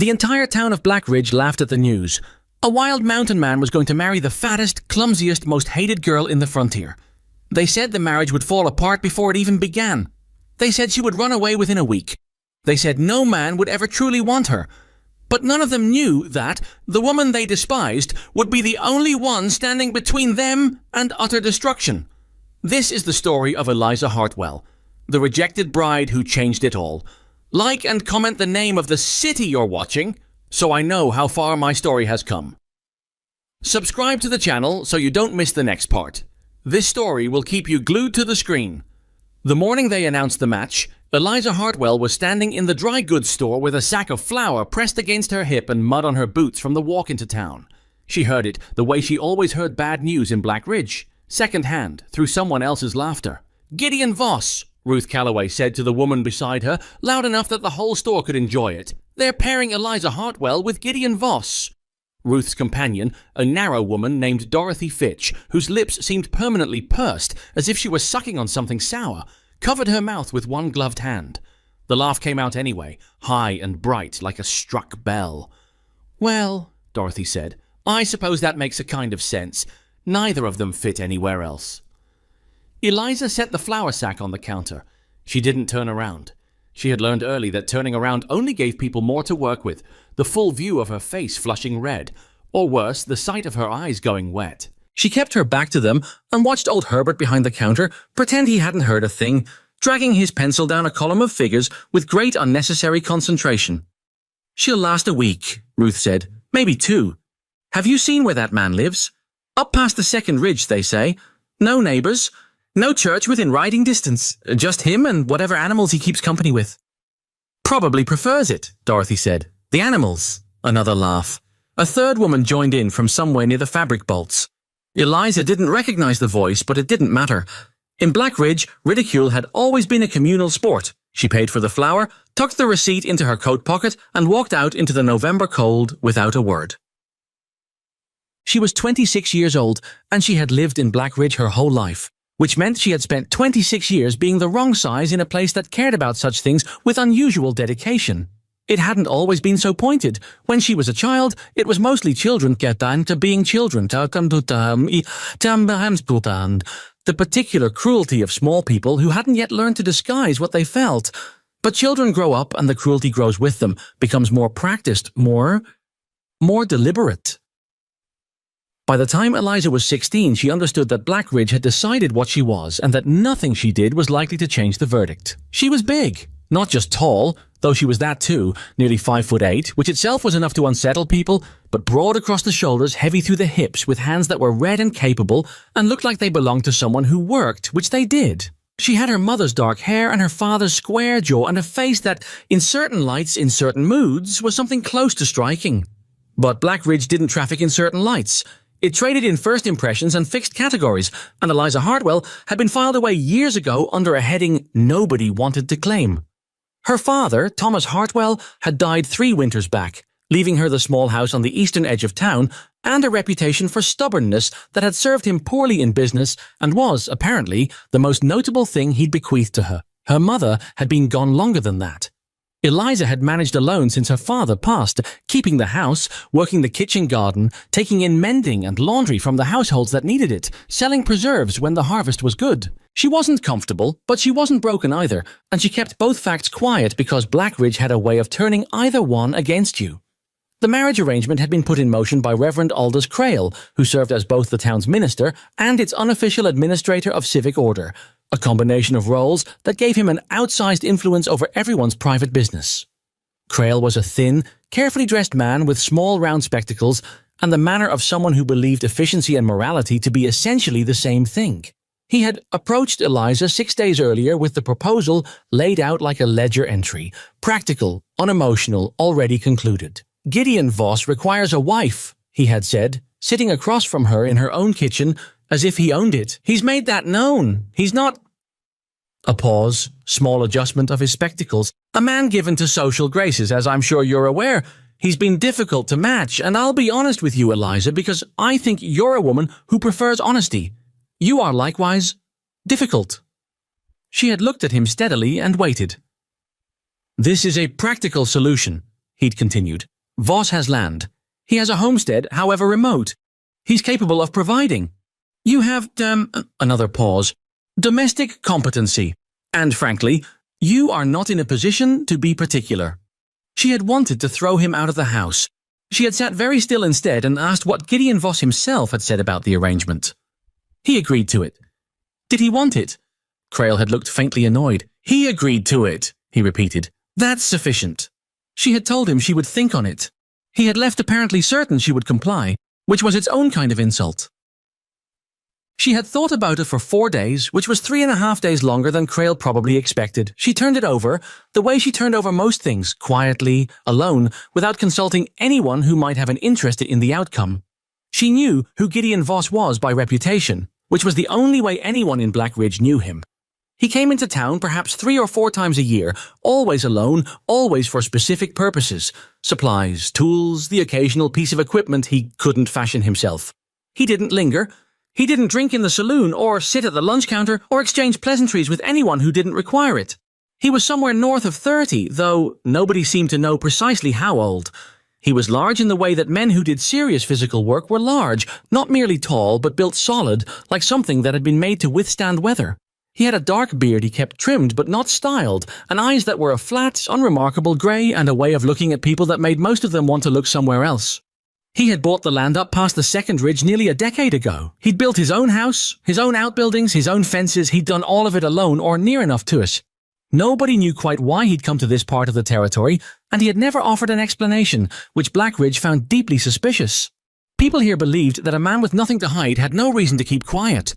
The entire town of Black Ridge laughed at the news. A wild mountain man was going to marry the fattest, clumsiest, most hated girl in the frontier. They said the marriage would fall apart before it even began. They said she would run away within a week. They said no man would ever truly want her. But none of them knew that the woman they despised would be the only one standing between them and utter destruction. This is the story of Eliza Hartwell, the rejected bride who changed it all. Like and comment the name of the city you're watching, so I know how far my story has come. Subscribe to the channel so you don't miss the next part. This story will keep you glued to the screen. The morning they announced the match, Eliza Hartwell was standing in the dry goods store with a sack of flour pressed against her hip and mud on her boots from the walk into town. She heard it the way she always heard bad news in Black Ridge, second-hand, through someone else's laughter. "Gideon Voss," Ruth Calloway said to the woman beside her, loud enough that the whole store could enjoy it. "They're pairing Eliza Hartwell with Gideon Voss." Ruth's companion, a narrow woman named Dorothy Fitch, whose lips seemed permanently pursed as if she were sucking on something sour, covered her mouth with one gloved hand. The laugh came out anyway, high and bright like a struck bell. "Well," Dorothy said, "I suppose that makes a kind of sense. Neither of them fit anywhere else." Eliza set the flour sack on the counter. She didn't turn around. She had learned early that turning around only gave people more to work with, the full view of her face flushing red, or worse, the sight of her eyes going wet. She kept her back to them and watched old Herbert behind the counter pretend he hadn't heard a thing, dragging his pencil down a column of figures with great unnecessary concentration. "She'll last a week," Ruth said. "Maybe 2. Have you seen where that man lives? Up past the second ridge, they say. No neighbors. No church within riding distance. Just him and whatever animals he keeps company with." "Probably prefers it," Dorothy said. "The animals." Another laugh. A third woman joined in from somewhere near the fabric bolts. Eliza didn't recognize the voice, but it didn't matter. In Black Ridge, ridicule had always been a communal sport. She paid for the flour, tucked the receipt into her coat pocket, and walked out into the November cold without a word. She was 26 years old, and she had lived in Black Ridge her whole life, which meant she had spent 26 years being the wrong size in a place that cared about such things with unusual dedication. It hadn't always been so pointed. When she was a child, it was mostly children get down to being children, the particular cruelty of small people who hadn't yet learned to disguise what they felt. But children grow up and the cruelty grows with them, becomes more practiced, more deliberate. By the time Eliza was 16, she understood that Black Ridge had decided what she was and that nothing she did was likely to change the verdict. She was big, not just tall, though she was that too, nearly 5'8", which itself was enough to unsettle people, but broad across the shoulders, heavy through the hips, with hands that were red and capable and looked like they belonged to someone who worked, which they did. She had her mother's dark hair and her father's square jaw and a face that, in certain lights, in certain moods, was something close to striking. But Black Ridge didn't traffic in certain lights. It traded in first impressions and fixed categories, and Eliza Hartwell had been filed away years ago under a heading nobody wanted to claim. Her father, Thomas Hartwell, had died 3 winters back, leaving her the small house on the eastern edge of town and a reputation for stubbornness that had served him poorly in business and was, apparently, the most notable thing he'd bequeathed to her. Her mother had been gone longer than that. Eliza had managed alone since her father passed, keeping the house, working the kitchen garden, taking in mending and laundry from the households that needed it, selling preserves when the harvest was good. She wasn't comfortable, but she wasn't broken either, and she kept both facts quiet because Black Ridge had a way of turning either one against you. The marriage arrangement had been put in motion by Reverend Aldous Crail, who served as both the town's minister and its unofficial administrator of civic order, a combination of roles that gave him an outsized influence over everyone's private business. Crail was a thin, carefully dressed man with small round spectacles and the manner of someone who believed efficiency and morality to be essentially the same thing. He had approached Eliza 6 days earlier with the proposal laid out like a ledger entry, practical, unemotional, already concluded. "Gideon Voss requires a wife," he had said, sitting across from her in her own kitchen as if he owned it. "He's made that known. He's not—" A pause, small adjustment of his spectacles. "A man given to social graces, as I'm sure you're aware. He's been difficult to match, and I'll be honest with you, Eliza, because I think you're a woman who prefers honesty. You are likewise difficult." She had looked at him steadily and waited. "This is a practical solution," he'd continued. Voss has land. He has a homestead, however remote. He's capable of providing. You have, another pause, domestic competency. And frankly, you are not in a position to be particular. She had wanted to throw him out of the house. She had sat very still instead and asked what Gideon Voss himself had said about the arrangement. He agreed to it. Did he want it? Crail had looked faintly annoyed. He agreed to it, he repeated. That's sufficient. She had told him she would think on it. He had left apparently certain she would comply, which was its own kind of insult. She had thought about it for 4 days, which was 3.5 days longer than Crail probably expected. She turned it over, the way she turned over most things, quietly, alone, without consulting anyone who might have an interest in the outcome. She knew who Gideon Voss was by reputation, which was the only way anyone in Black Ridge knew him. He came into town perhaps 3 or 4 times a year, always alone, always for specific purposes. Supplies, tools, the occasional piece of equipment he couldn't fashion himself. He didn't linger. He didn't drink in the saloon or sit at the lunch counter or exchange pleasantries with anyone who didn't require it. He was somewhere north of 30, though nobody seemed to know precisely how old. He was large in the way that men who did serious physical work were large, not merely tall, but built solid, like something that had been made to withstand weather. He had a dark beard he kept trimmed but not styled, and eyes that were a flat, unremarkable grey, and a way of looking at people that made most of them want to look somewhere else. He had bought the land up past the second ridge nearly a decade ago. He'd built his own house, his own outbuildings, his own fences. He'd done all of it alone or near enough to it. Nobody knew quite why he'd come to this part of the territory, and he had never offered an explanation, which Black Ridge found deeply suspicious. People here believed that a man with nothing to hide had no reason to keep quiet.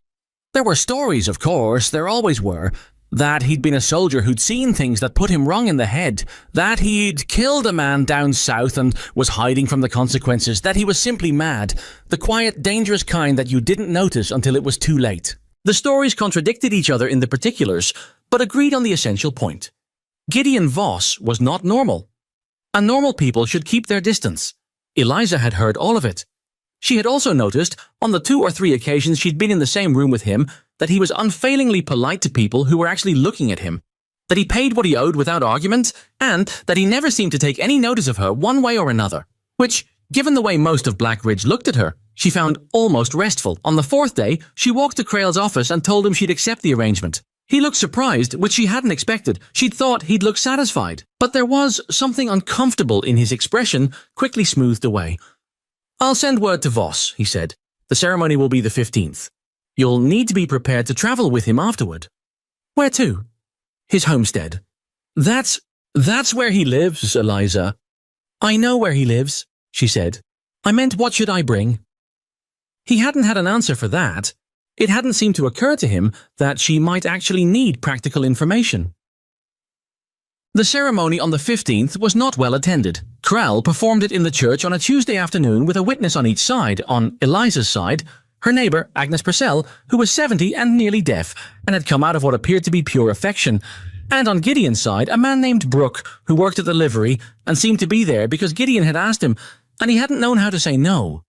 There were stories, of course, there always were, that he'd been a soldier who'd seen things that put him wrong in the head, that he'd killed a man down south and was hiding from the consequences, that he was simply mad, the quiet, dangerous kind that you didn't notice until it was too late. The stories contradicted each other in the particulars, but agreed on the essential point. Gideon Voss was not normal. And normal people should keep their distance. Eliza had heard all of it. She had also noticed, on the 2 or 3 occasions she'd been in the same room with him, that he was unfailingly polite to people who were actually looking at him, that he paid what he owed without argument, and that he never seemed to take any notice of her one way or another, which, given the way most of Black Ridge looked at her, she found almost restful. On the 4th day, she walked to Crail's office and told him she'd accept the arrangement. He looked surprised, which she hadn't expected. She'd thought he'd look satisfied, but there was something uncomfortable in his expression, quickly smoothed away. I'll send word to Voss, he said. The ceremony will be the 15th. You'll need to be prepared to travel with him afterward. Where to? His homestead. That's where he lives, Eliza. I know where he lives, she said. I meant what should I bring? He hadn't had an answer for that. It hadn't seemed to occur to him that she might actually need practical information. The ceremony on the 15th was not well attended. Crail performed it in the church on a Tuesday afternoon with a witness on each side. On Eliza's side, her neighbour, Agnes Purcell, who was 70 and nearly deaf, and had come out of what appeared to be pure affection. And on Gideon's side, a man named Brooke, who worked at the livery and seemed to be there because Gideon had asked him, and he hadn't known how to say no.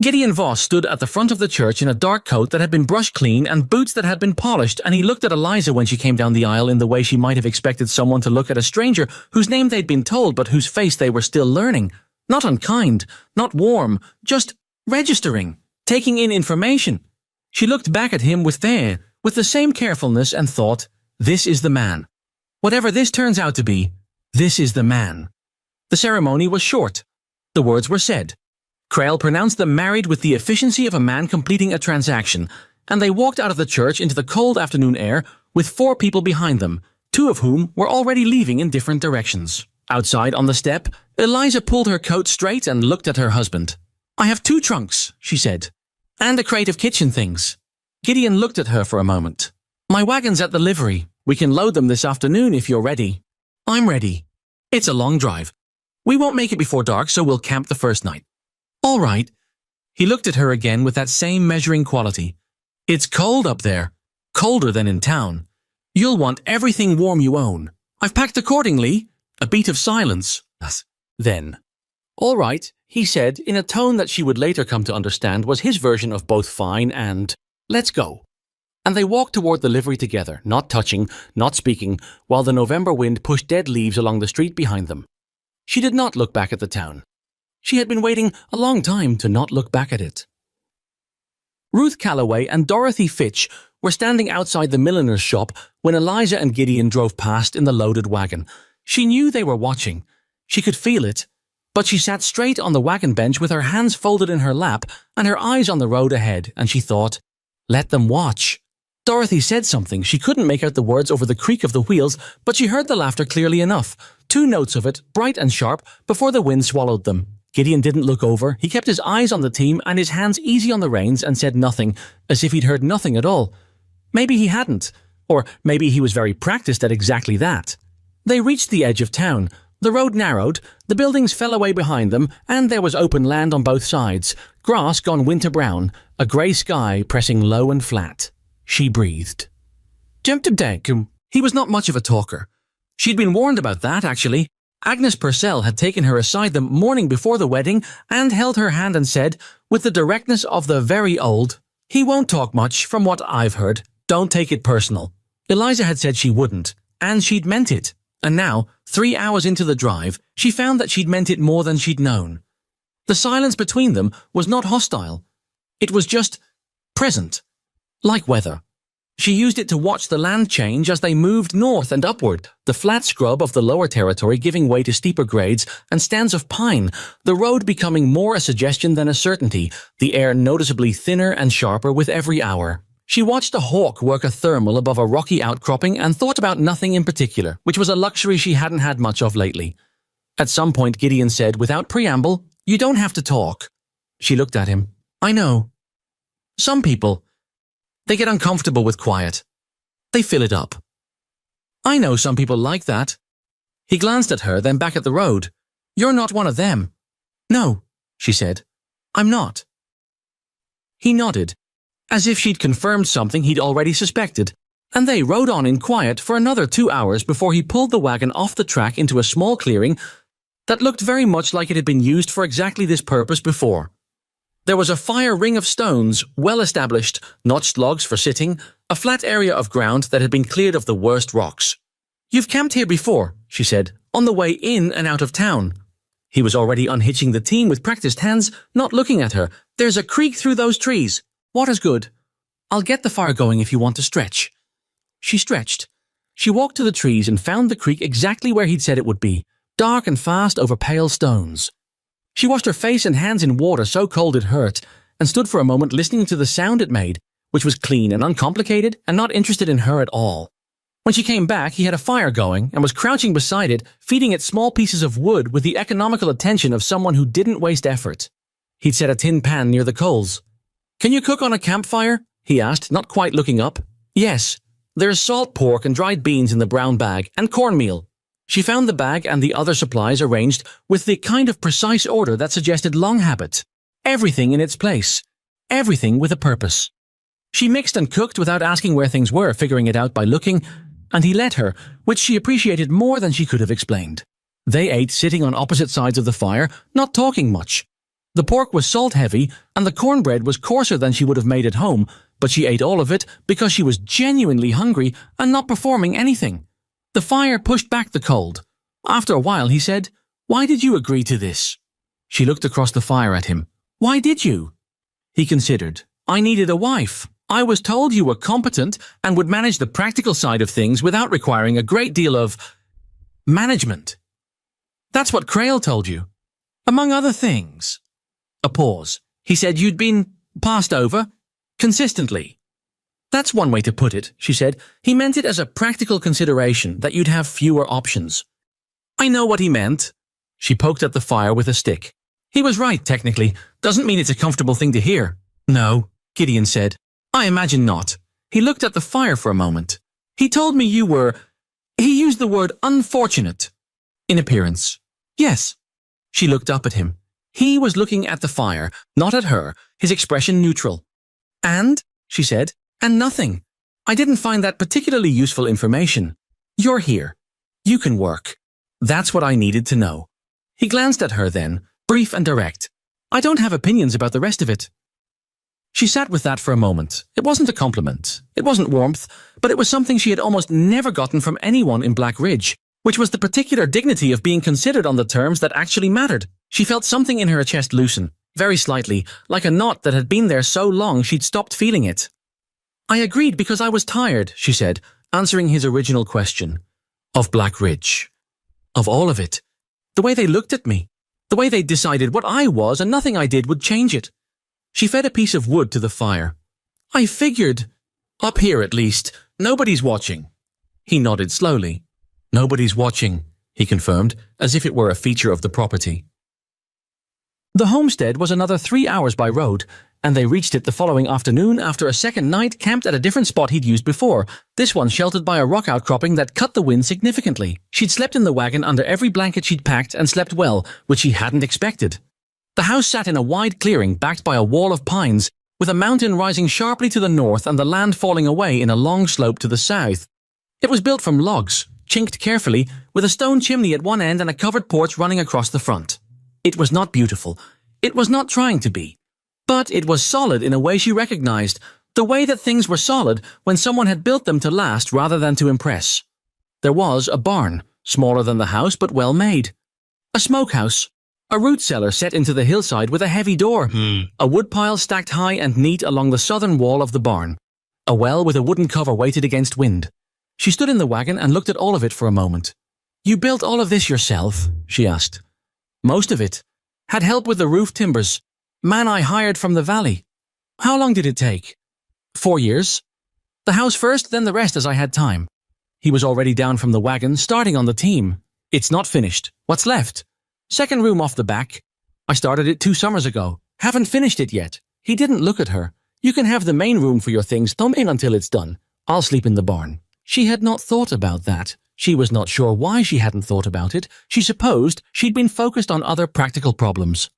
Gideon Voss stood at the front of the church in a dark coat that had been brushed clean and boots that had been polished, and he looked at Eliza when she came down the aisle in the way she might have expected someone to look at a stranger whose name they'd been told but whose face they were still learning. Not unkind, not warm, just registering, taking in information. She looked back at him with the same carefulness and thought, this is the man. Whatever this turns out to be, this is the man. The ceremony was short. The words were said. Crail pronounced them married with the efficiency of a man completing a transaction, and they walked out of the church into the cold afternoon air with 4 people behind them, 2 of whom were already leaving in different directions. Outside on the step, Eliza pulled her coat straight and looked at her husband. I have 2 trunks, she said, and a crate of kitchen things. Gideon looked at her for a moment. My wagon's at the livery. We can load them this afternoon if you're ready. I'm ready. It's a long drive. We won't make it before dark, so we'll camp the first night. All right. He looked at her again with that same measuring quality. It's cold up there. Colder than in town. You'll want everything warm you own. I've packed accordingly. A beat of silence. Then. All right, he said in a tone that she would later come to understand was his version of both fine and let's go. And they walked toward the livery together, not touching, not speaking, while the November wind pushed dead leaves along the street behind them. She did not look back at the town. She had been waiting a long time to not look back at it. Ruth Calloway and Dorothy Fitch were standing outside the milliner's shop when Eliza and Gideon drove past in the loaded wagon. She knew they were watching. She could feel it, but she sat straight on the wagon bench with her hands folded in her lap and her eyes on the road ahead, and she thought, let them watch. Dorothy said something. She couldn't make out the words over the creak of the wheels, but she heard the laughter clearly enough. 2 notes of it, bright and sharp, before the wind swallowed them. Gideon didn't look over. He kept his eyes on the team and his hands easy on the reins and said nothing, as if he'd heard nothing at all. Maybe he hadn't, or maybe he was very practiced at exactly that. They reached the edge of town. The road narrowed, the buildings fell away behind them, and there was open land on both sides, grass gone winter brown, a grey sky pressing low and flat. She breathed. He was not much of a talker. She'd been warned about that, actually. Agnes Purcell had taken her aside the morning before the wedding and held her hand and said, with the directness of the very old, he won't talk much, from what I've heard. Don't take it personal. Eliza had said she wouldn't, and she'd meant it. And now, 3 hours into the drive, she found that she'd meant it more than she'd known. The silence between them was not hostile. It was just present, like weather. She used it to watch the land change as they moved north and upward, the flat scrub of the lower territory giving way to steeper grades and stands of pine, the road becoming more a suggestion than a certainty, the air noticeably thinner and sharper with every hour. She watched a hawk work a thermal above a rocky outcropping and thought about nothing in particular, which was a luxury she hadn't had much of lately. At some point, Gideon said, without preamble, "You don't have to talk." She looked at him. "I know. Some people, they get uncomfortable with quiet. They fill it up. I know some people like that." He glanced at her, then back at the road. "You're not one of them." "No," she said. "I'm not." He nodded, as if she'd confirmed something he'd already suspected, and they rode on in quiet for another 2 hours before he pulled the wagon off the track into a small clearing that looked very much like it had been used for exactly this purpose before. There was a fire ring of stones, well established, notched logs for sitting, a flat area of ground that had been cleared of the worst rocks. "You've camped here before," she said, "on the way in and out of town." He was already unhitching the team with practiced hands, not looking at her. "There's a creek through those trees. Water's good. I'll get the fire going if you want to stretch." She stretched. She walked to the trees and found the creek exactly where he'd said it would be, dark and fast over pale stones. She washed her face and hands in water so cold it hurt, and stood for a moment listening to the sound it made, which was clean and uncomplicated and not interested in her at all. When she came back, he had a fire going and was crouching beside it, feeding it small pieces of wood with the economical attention of someone who didn't waste effort. He'd set a tin pan near the coals. "Can you cook on a campfire?" he asked, not quite looking up. "Yes. There's salt pork and dried beans in the brown bag, and cornmeal." She found the bag and the other supplies arranged with the kind of precise order that suggested long habit. Everything in its place. Everything with a purpose. She mixed and cooked without asking where things were, figuring it out by looking, and he let her, which she appreciated more than she could have explained. They ate sitting on opposite sides of the fire, not talking much. The pork was salt-heavy, and the cornbread was coarser than she would have made at home, but she ate all of it because she was genuinely hungry and not performing anything. The fire pushed back the cold. After a while, he said, "Why did you agree to this?" She looked across the fire at him. "Why did you?" He considered. "I needed a wife. I was told you were competent and would manage the practical side of things without requiring a great deal of management. That's what Crail told you. Among other things." A pause. He said you'd been passed over consistently. "That's one way to put it," she said. "He meant it as a practical consideration, that you'd have fewer options." "I know what he meant." She poked at the fire with a stick. "He was right, technically. Doesn't mean it's a comfortable thing to hear." "No," Gideon said. "I imagine not." He looked at the fire for a moment. "He told me you were—" He used the word unfortunate. "In appearance." "Yes." She looked up at him. He was looking at the fire, not at her, his expression neutral. "And?" she said. "And nothing. I didn't find that particularly useful information. You're here. You can work. That's what I needed to know." He glanced at her then, brief and direct. "I don't have opinions about the rest of it." She sat with that for a moment. It wasn't a compliment. It wasn't warmth, but it was something she had almost never gotten from anyone in Black Ridge. which was the particular dignity of being considered on the terms that actually mattered. She felt something in her chest loosen, very slightly, like a knot that had been there so long she'd stopped feeling it. I agreed because I was tired, she said, answering his original question. Of Black Ridge. Of all of it. The way they looked at me. The way they decided what I was and nothing I did would change it. She fed a piece of wood to the fire. I figured. Up here at least, nobody's watching. He nodded slowly. Nobody's watching, he confirmed, as if it were a feature of the property. The homestead was another 3 hours by road, and they reached it the following afternoon after a second night camped at a different spot he'd used before, this one sheltered by a rock outcropping that cut the wind significantly. She'd slept in the wagon under every blanket she'd packed and slept well, which he hadn't expected. The house sat in a wide clearing backed by a wall of pines, with a mountain rising sharply to the north and the land falling away in a long slope to the south. It was built from logs, chinked carefully, with a stone chimney at one end and a covered porch running across the front. It was not beautiful. It was not trying to be. But it was solid in a way she recognized, the way that things were solid when someone had built them to last rather than to impress. There was a barn, smaller than the house but well made. A smokehouse. A root cellar set into the hillside with a heavy door. A woodpile stacked high and neat along the southern wall of the barn. A well with a wooden cover weighted against wind. She stood in the wagon and looked at all of it for a moment. You built all of this yourself? She asked. Most of it. Had help with the roof timbers. Man I hired from the valley. How long did it take? 4 years. The house first, then the rest as I had time. He was already down from the wagon, starting on the team. It's not finished. What's left? Second room off the back. I started it 2 summers ago. Haven't finished it yet. He didn't look at her. You can have the main room for your things. Come in until it's done. I'll sleep in the barn. She had not thought about that. She was not sure why she hadn't thought about it. She supposed she'd been focused on other practical problems.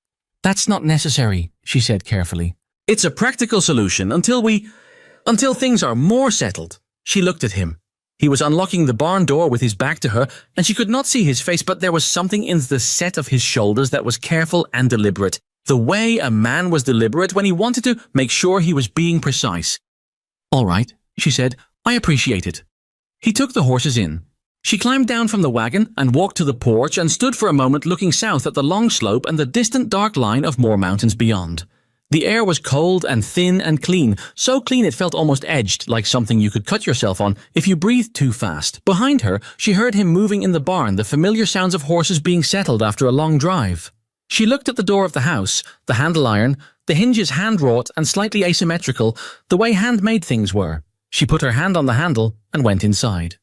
That's not necessary, she said carefully. It's a practical solution until things are more settled. She looked at him. He was unlocking the barn door with his back to her, and she could not see his face, but there was something in the set of his shoulders that was careful and deliberate. The way a man was deliberate when he wanted to make sure he was being precise. All right, she said. I appreciate it. He took the horses in. She climbed down from the wagon and walked to the porch and stood for a moment looking south at the long slope and the distant dark line of more mountains beyond. The air was cold and thin and clean, so clean it felt almost edged, like something you could cut yourself on if you breathed too fast. Behind her, she heard him moving in the barn, the familiar sounds of horses being settled after a long drive. She looked at the door of the house, the handle iron, the hinges hand-wrought and slightly asymmetrical, the way handmade things were. She put her hand on the handle and went inside.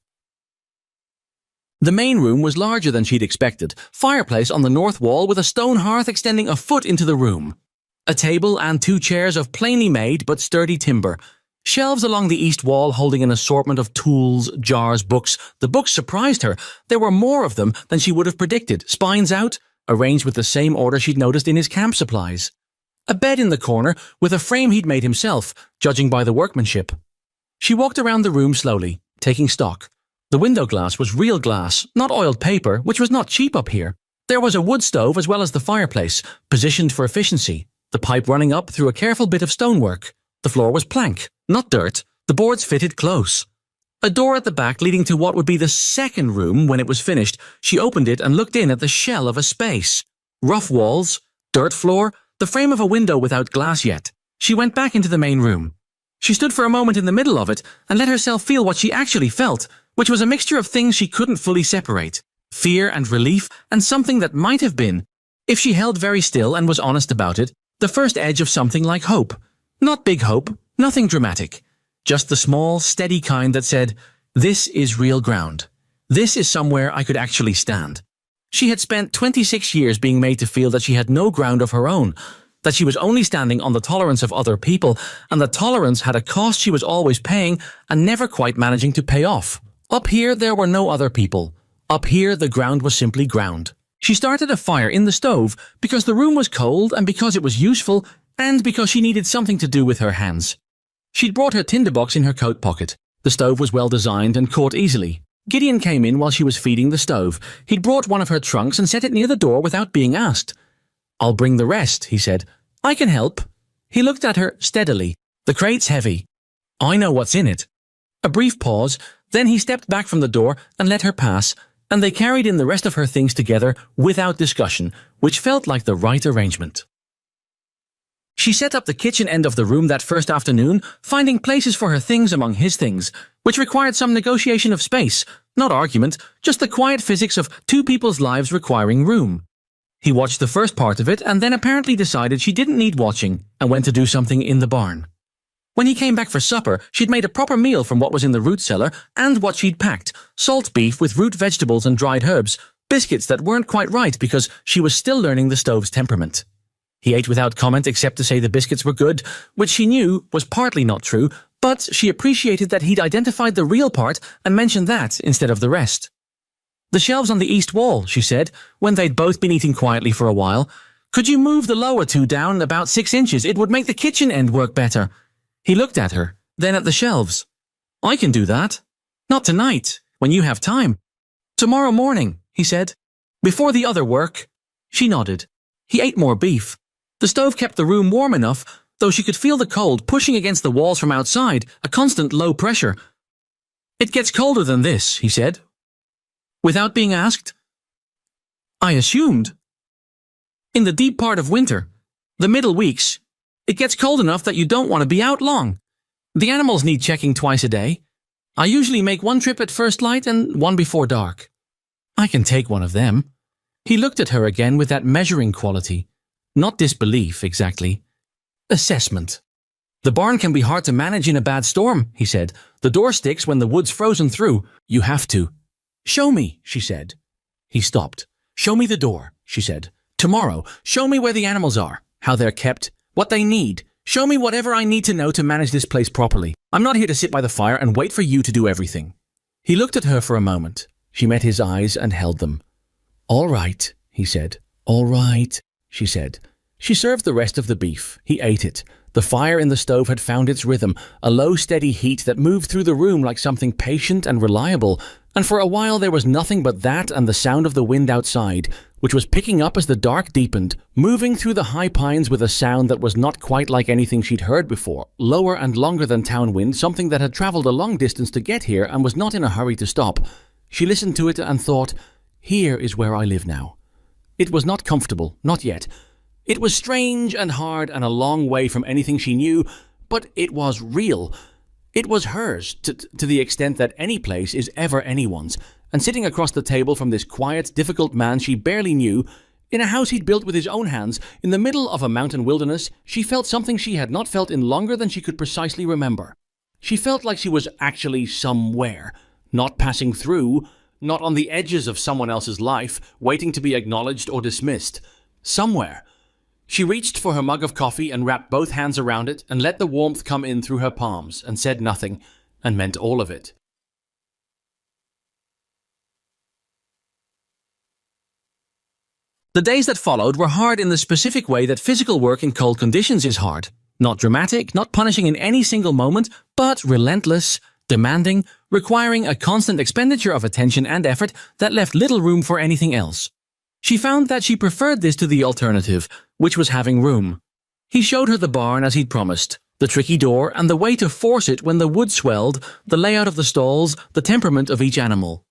The main room was larger than she'd expected, fireplace on the north wall with a stone hearth extending a foot into the room. A table and 2 chairs of plainly made but sturdy timber. Shelves along the east wall holding an assortment of tools, jars, books. The books surprised her. There were more of them than she would have predicted, spines out, arranged with the same order she'd noticed in his camp supplies. A bed in the corner with a frame he'd made himself, judging by the workmanship. She walked around the room slowly, taking stock. The window glass was real glass, not oiled paper, which was not cheap up here. There was a wood stove as well as the fireplace, positioned for efficiency, the pipe running up through a careful bit of stonework. The floor was plank, not dirt. The boards fitted close. A door at the back leading to what would be the second room when it was finished. She opened it and looked in at the shell of a space. Rough walls, dirt floor, the frame of a window without glass yet. She went back into the main room. She stood for a moment in the middle of it and let herself feel what she actually felt, which was a mixture of things she couldn't fully separate. Fear and relief and something that might have been, if she held very still and was honest about it, the first edge of something like hope. Not big hope, nothing dramatic. Just the small, steady kind that said, this is real ground. This is somewhere I could actually stand. She had spent 26 years being made to feel that she had no ground of her own, that she was only standing on the tolerance of other people, and that tolerance had a cost she was always paying and never quite managing to pay off. Up here, there were no other people. Up here, the ground was simply ground. She started a fire in the stove because the room was cold and because it was useful and because she needed something to do with her hands. She'd brought her tinderbox in her coat pocket. The stove was well designed and caught easily. Gideon came in while she was feeding the stove. He'd brought one of her trunks and set it near the door without being asked. I'll bring the rest, he said. I can help. He looked at her steadily. The crate's heavy. I know what's in it. A brief pause, then he stepped back from the door and let her pass, and they carried in the rest of her things together without discussion, which felt like the right arrangement. She set up the kitchen end of the room that first afternoon, finding places for her things among his things, which required some negotiation of space, not argument, just the quiet physics of two people's lives requiring room. He watched the first part of it and then apparently decided she didn't need watching and went to do something in the barn. When he came back for supper, she'd made a proper meal from what was in the root cellar and what she'd packed, salt beef with root vegetables and dried herbs, biscuits that weren't quite right because she was still learning the stove's temperament. He ate without comment except to say the biscuits were good, which she knew was partly not true, but she appreciated that he'd identified the real part and mentioned that instead of the rest. "The shelves on the east wall," she said, when they'd both been eating quietly for a while. "Could you move the lower two down about 6 inches? It would make the kitchen end work better." He looked at her, then at the shelves. "I can do that. Not tonight, when you have time. Tomorrow morning," he said. "Before the other work." She nodded. He ate more beef. The stove kept the room warm enough, though she could feel the cold pushing against the walls from outside, a constant low pressure. "It gets colder than this," he said. "Without being asked?" "I assumed." "In the deep part of winter, the middle weeks, it gets cold enough that you don't want to be out long. The animals need checking twice a day. I usually make one trip at first light and one before dark." "I can take one of them." He looked at her again with that measuring quality. Not disbelief, exactly. Assessment. "The barn can be hard to manage in a bad storm," he said. "The door sticks when the wood's frozen through. You have to." "Show me," she said. He stopped. "Show me the door," she said. "Tomorrow, show me where the animals are, how they're kept, what they need. Show me whatever I need to know to manage this place properly. I'm not here to sit by the fire and wait for you to do everything." He looked at her for a moment. She met his eyes and held them. "All right," he said. "All right," she said. She served the rest of the beef. He ate it. The fire in the stove had found its rhythm, a low, steady heat that moved through the room like something patient and reliable, and for a while there was nothing but that and the sound of the wind outside, which was picking up as the dark deepened, moving through the high pines with a sound that was not quite like anything she'd heard before, lower and longer than town wind, something that had traveled a long distance to get here and was not in a hurry to stop. She listened to it and thought, "Here is where I live now." It was not comfortable, not yet. It was strange and hard and a long way from anything she knew, but it was real. It was hers, to the extent that any place is ever anyone's, and sitting across the table from this quiet, difficult man she barely knew, in a house he'd built with his own hands, in the middle of a mountain wilderness, she felt something she had not felt in longer than she could precisely remember. She felt like she was actually somewhere, not passing through, not on the edges of someone else's life, waiting to be acknowledged or dismissed. Somewhere. She reached for her mug of coffee and wrapped both hands around it and let the warmth come in through her palms and said nothing, and meant all of it. The days that followed were hard in the specific way that physical work in cold conditions is hard. Not dramatic, not punishing in any single moment, but relentless, demanding, requiring a constant expenditure of attention and effort that left little room for anything else. She found that she preferred this to the alternative, which was having room. He showed her the barn as he'd promised, the tricky door and the way to force it when the wood swelled, the layout of the stalls, the temperament of each animal.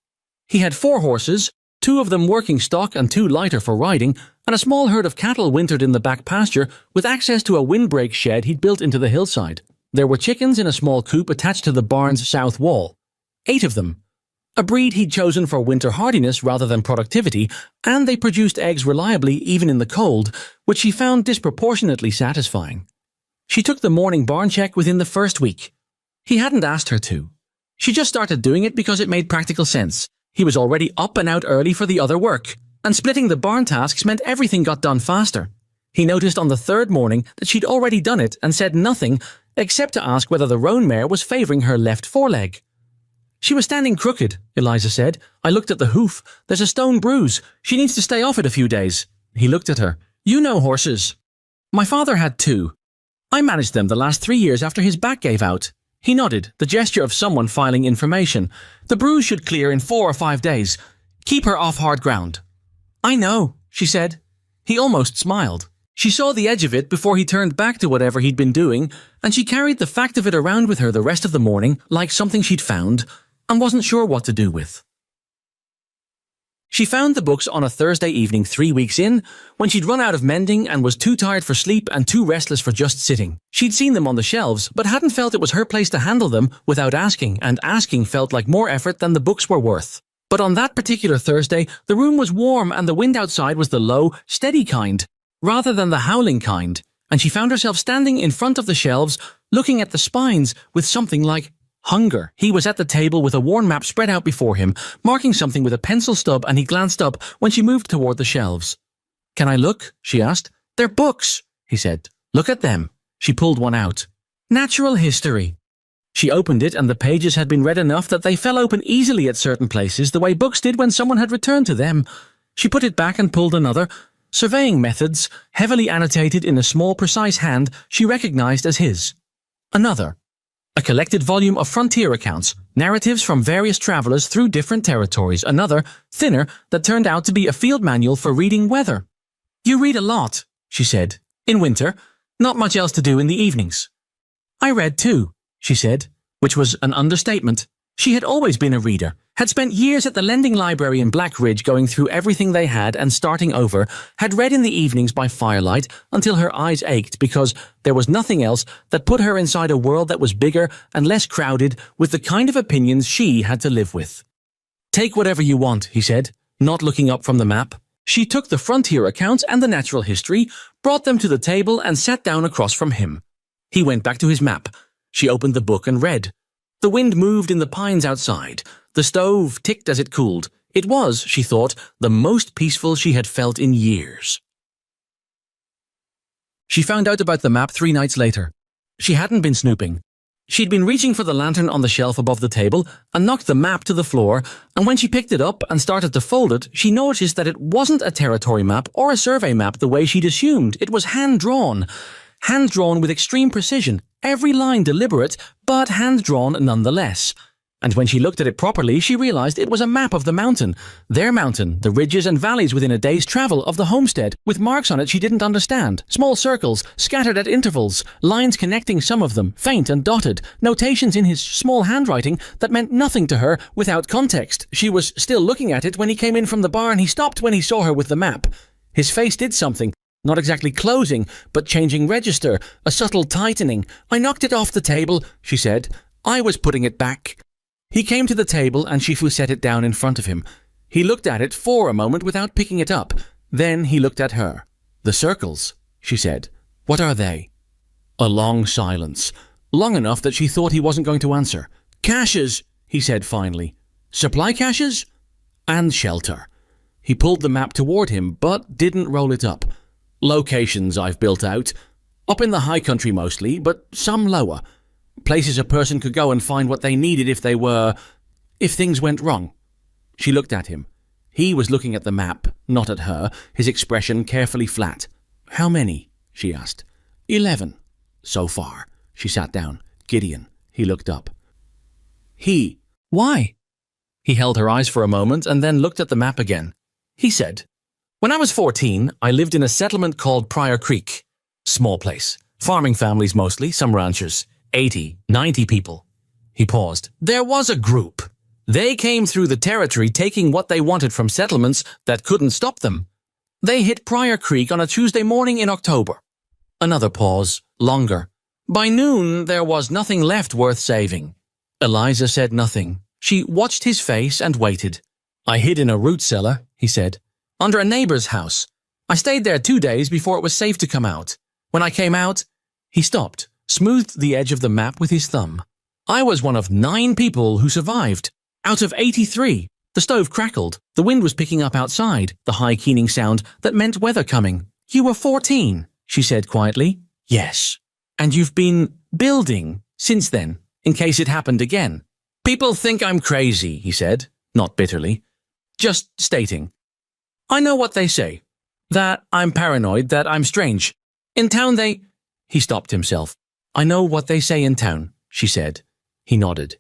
He had 4 horses, 2 of them working stock and 2 lighter for riding, and a small herd of cattle wintered in the back pasture with access to a windbreak shed he'd built into the hillside. There were chickens in a small coop attached to the barn's south wall. 8 of them. A breed he'd chosen for winter hardiness rather than productivity, and they produced eggs reliably even in the cold, which she found disproportionately satisfying. She took the morning barn check within the first week. He hadn't asked her to. She just started doing it because it made practical sense. He was already up and out early for the other work, and splitting the barn tasks meant everything got done faster. He noticed on the 3rd morning that she'd already done it and said nothing except to ask whether the roan mare was favouring her left foreleg. "She was standing crooked," Eliza said. "I looked at the hoof. There's a stone bruise. She needs to stay off it a few days." He looked at her. "You know horses." "My father had 2. I managed them the last 3 years after his back gave out." He nodded, the gesture of someone filing information. "The bruise should clear in 4 or 5 days. Keep her off hard ground." "I know," she said. He almost smiled. She saw the edge of it before he turned back to whatever he'd been doing, and she carried the fact of it around with her the rest of the morning like something she'd found and wasn't sure what to do with. She found the books on a Thursday evening 3 weeks in, when she'd run out of mending and was too tired for sleep and too restless for just sitting. She'd seen them on the shelves, but hadn't felt it was her place to handle them without asking, and asking felt like more effort than the books were worth. But on that particular Thursday, the room was warm and the wind outside was the low, steady kind, rather than the howling kind, and she found herself standing in front of the shelves, looking at the spines with something like hunger. He was at the table with a worn map spread out before him, marking something with a pencil stub, and he glanced up when she moved toward the shelves. "Can I look?" she asked. "They're books," he said. "Look at them." She pulled one out. Natural history. She opened it, and the pages had been read enough that they fell open easily at certain places, the way books did when someone had returned to them. She put it back and pulled another. Surveying methods, heavily annotated in a small, precise hand she recognized as his. Another. A collected volume of frontier accounts, narratives from various travelers through different territories. Another, thinner, that turned out to be a field manual for reading weather. "You read a lot," she said. "In winter, not much else to do in the evenings." "I read too," she said, which was an understatement. She had always been a reader, had spent years at the lending library in Black Ridge going through everything they had and starting over, had read in the evenings by firelight until her eyes ached because there was nothing else that put her inside a world that was bigger and less crowded with the kind of opinions she had to live with. "Take whatever you want," he said, not looking up from the map. She took the frontier accounts and the natural history, brought them to the table and sat down across from him. He went back to his map. She opened the book and read. The wind moved in the pines outside. The stove ticked as it cooled. It was, she thought, the most peaceful she had felt in years. She found out about the map 3 nights later. She hadn't been snooping. She'd been reaching for the lantern on the shelf above the table and knocked the map to the floor, and when she picked it up and started to fold it, she noticed that it wasn't a territory map or a survey map the way she'd assumed. It was hand-drawn. Hand-drawn with extreme precision, every line deliberate, but hand-drawn nonetheless. And when she looked at it properly, she realized it was a map of the mountain. Their mountain, the ridges and valleys within a day's travel of the homestead, with marks on it she didn't understand, small circles, scattered at intervals, lines connecting some of them, faint and dotted, notations in his small handwriting that meant nothing to her without context. She was still looking at it when he came in from the barn. He stopped when he saw her with the map. His face did something. Not exactly closing, but changing register, a subtle tightening. "I knocked it off the table," she said. "I was putting it back." He came to the table and Shifu set it down in front of him. He looked at it for a moment without picking it up. Then he looked at her. "The circles," she said. "What are they?" A long silence. Long enough that she thought he wasn't going to answer. "Caches," he said finally. "Supply caches?" "And shelter." He pulled the map toward him, but didn't roll it up. "Locations I've built out. Up in the high country mostly, but some lower. Places a person could go and find what they needed if things went wrong." She looked at him. He was looking at the map, not at her, his expression carefully flat. "How many?" she asked. 11. "So far." She sat down. "Gideon." He looked up. "Why?" He held her eyes for a moment and then looked at the map again. He said, "When I was 14, I lived in a settlement called Pryor Creek. Small place. Farming families mostly, some ranchers. 80, 90 people." He paused. "There was a group. They came through the territory taking what they wanted from settlements that couldn't stop them. They hit Pryor Creek on a Tuesday morning in October." Another pause. Longer. "By noon, there was nothing left worth saving." Eliza said nothing. She watched his face and waited. "I hid in a root cellar," he said. "Under a neighbor's house. I stayed there 2 days before it was safe to come out. When I came out..." He stopped, smoothed the edge of the map with his thumb. "I was one of 9 people who survived. Out of 83. The stove crackled. The wind was picking up outside, the high keening sound that meant weather coming. You were 14, she said quietly. "Yes. And you've been building since then, in case it happened again." "People think I'm crazy," he said, not bitterly. "Just stating. I know what they say. That I'm paranoid, that I'm strange. In town they..." He stopped himself. "I know what they say in town," she said. He nodded.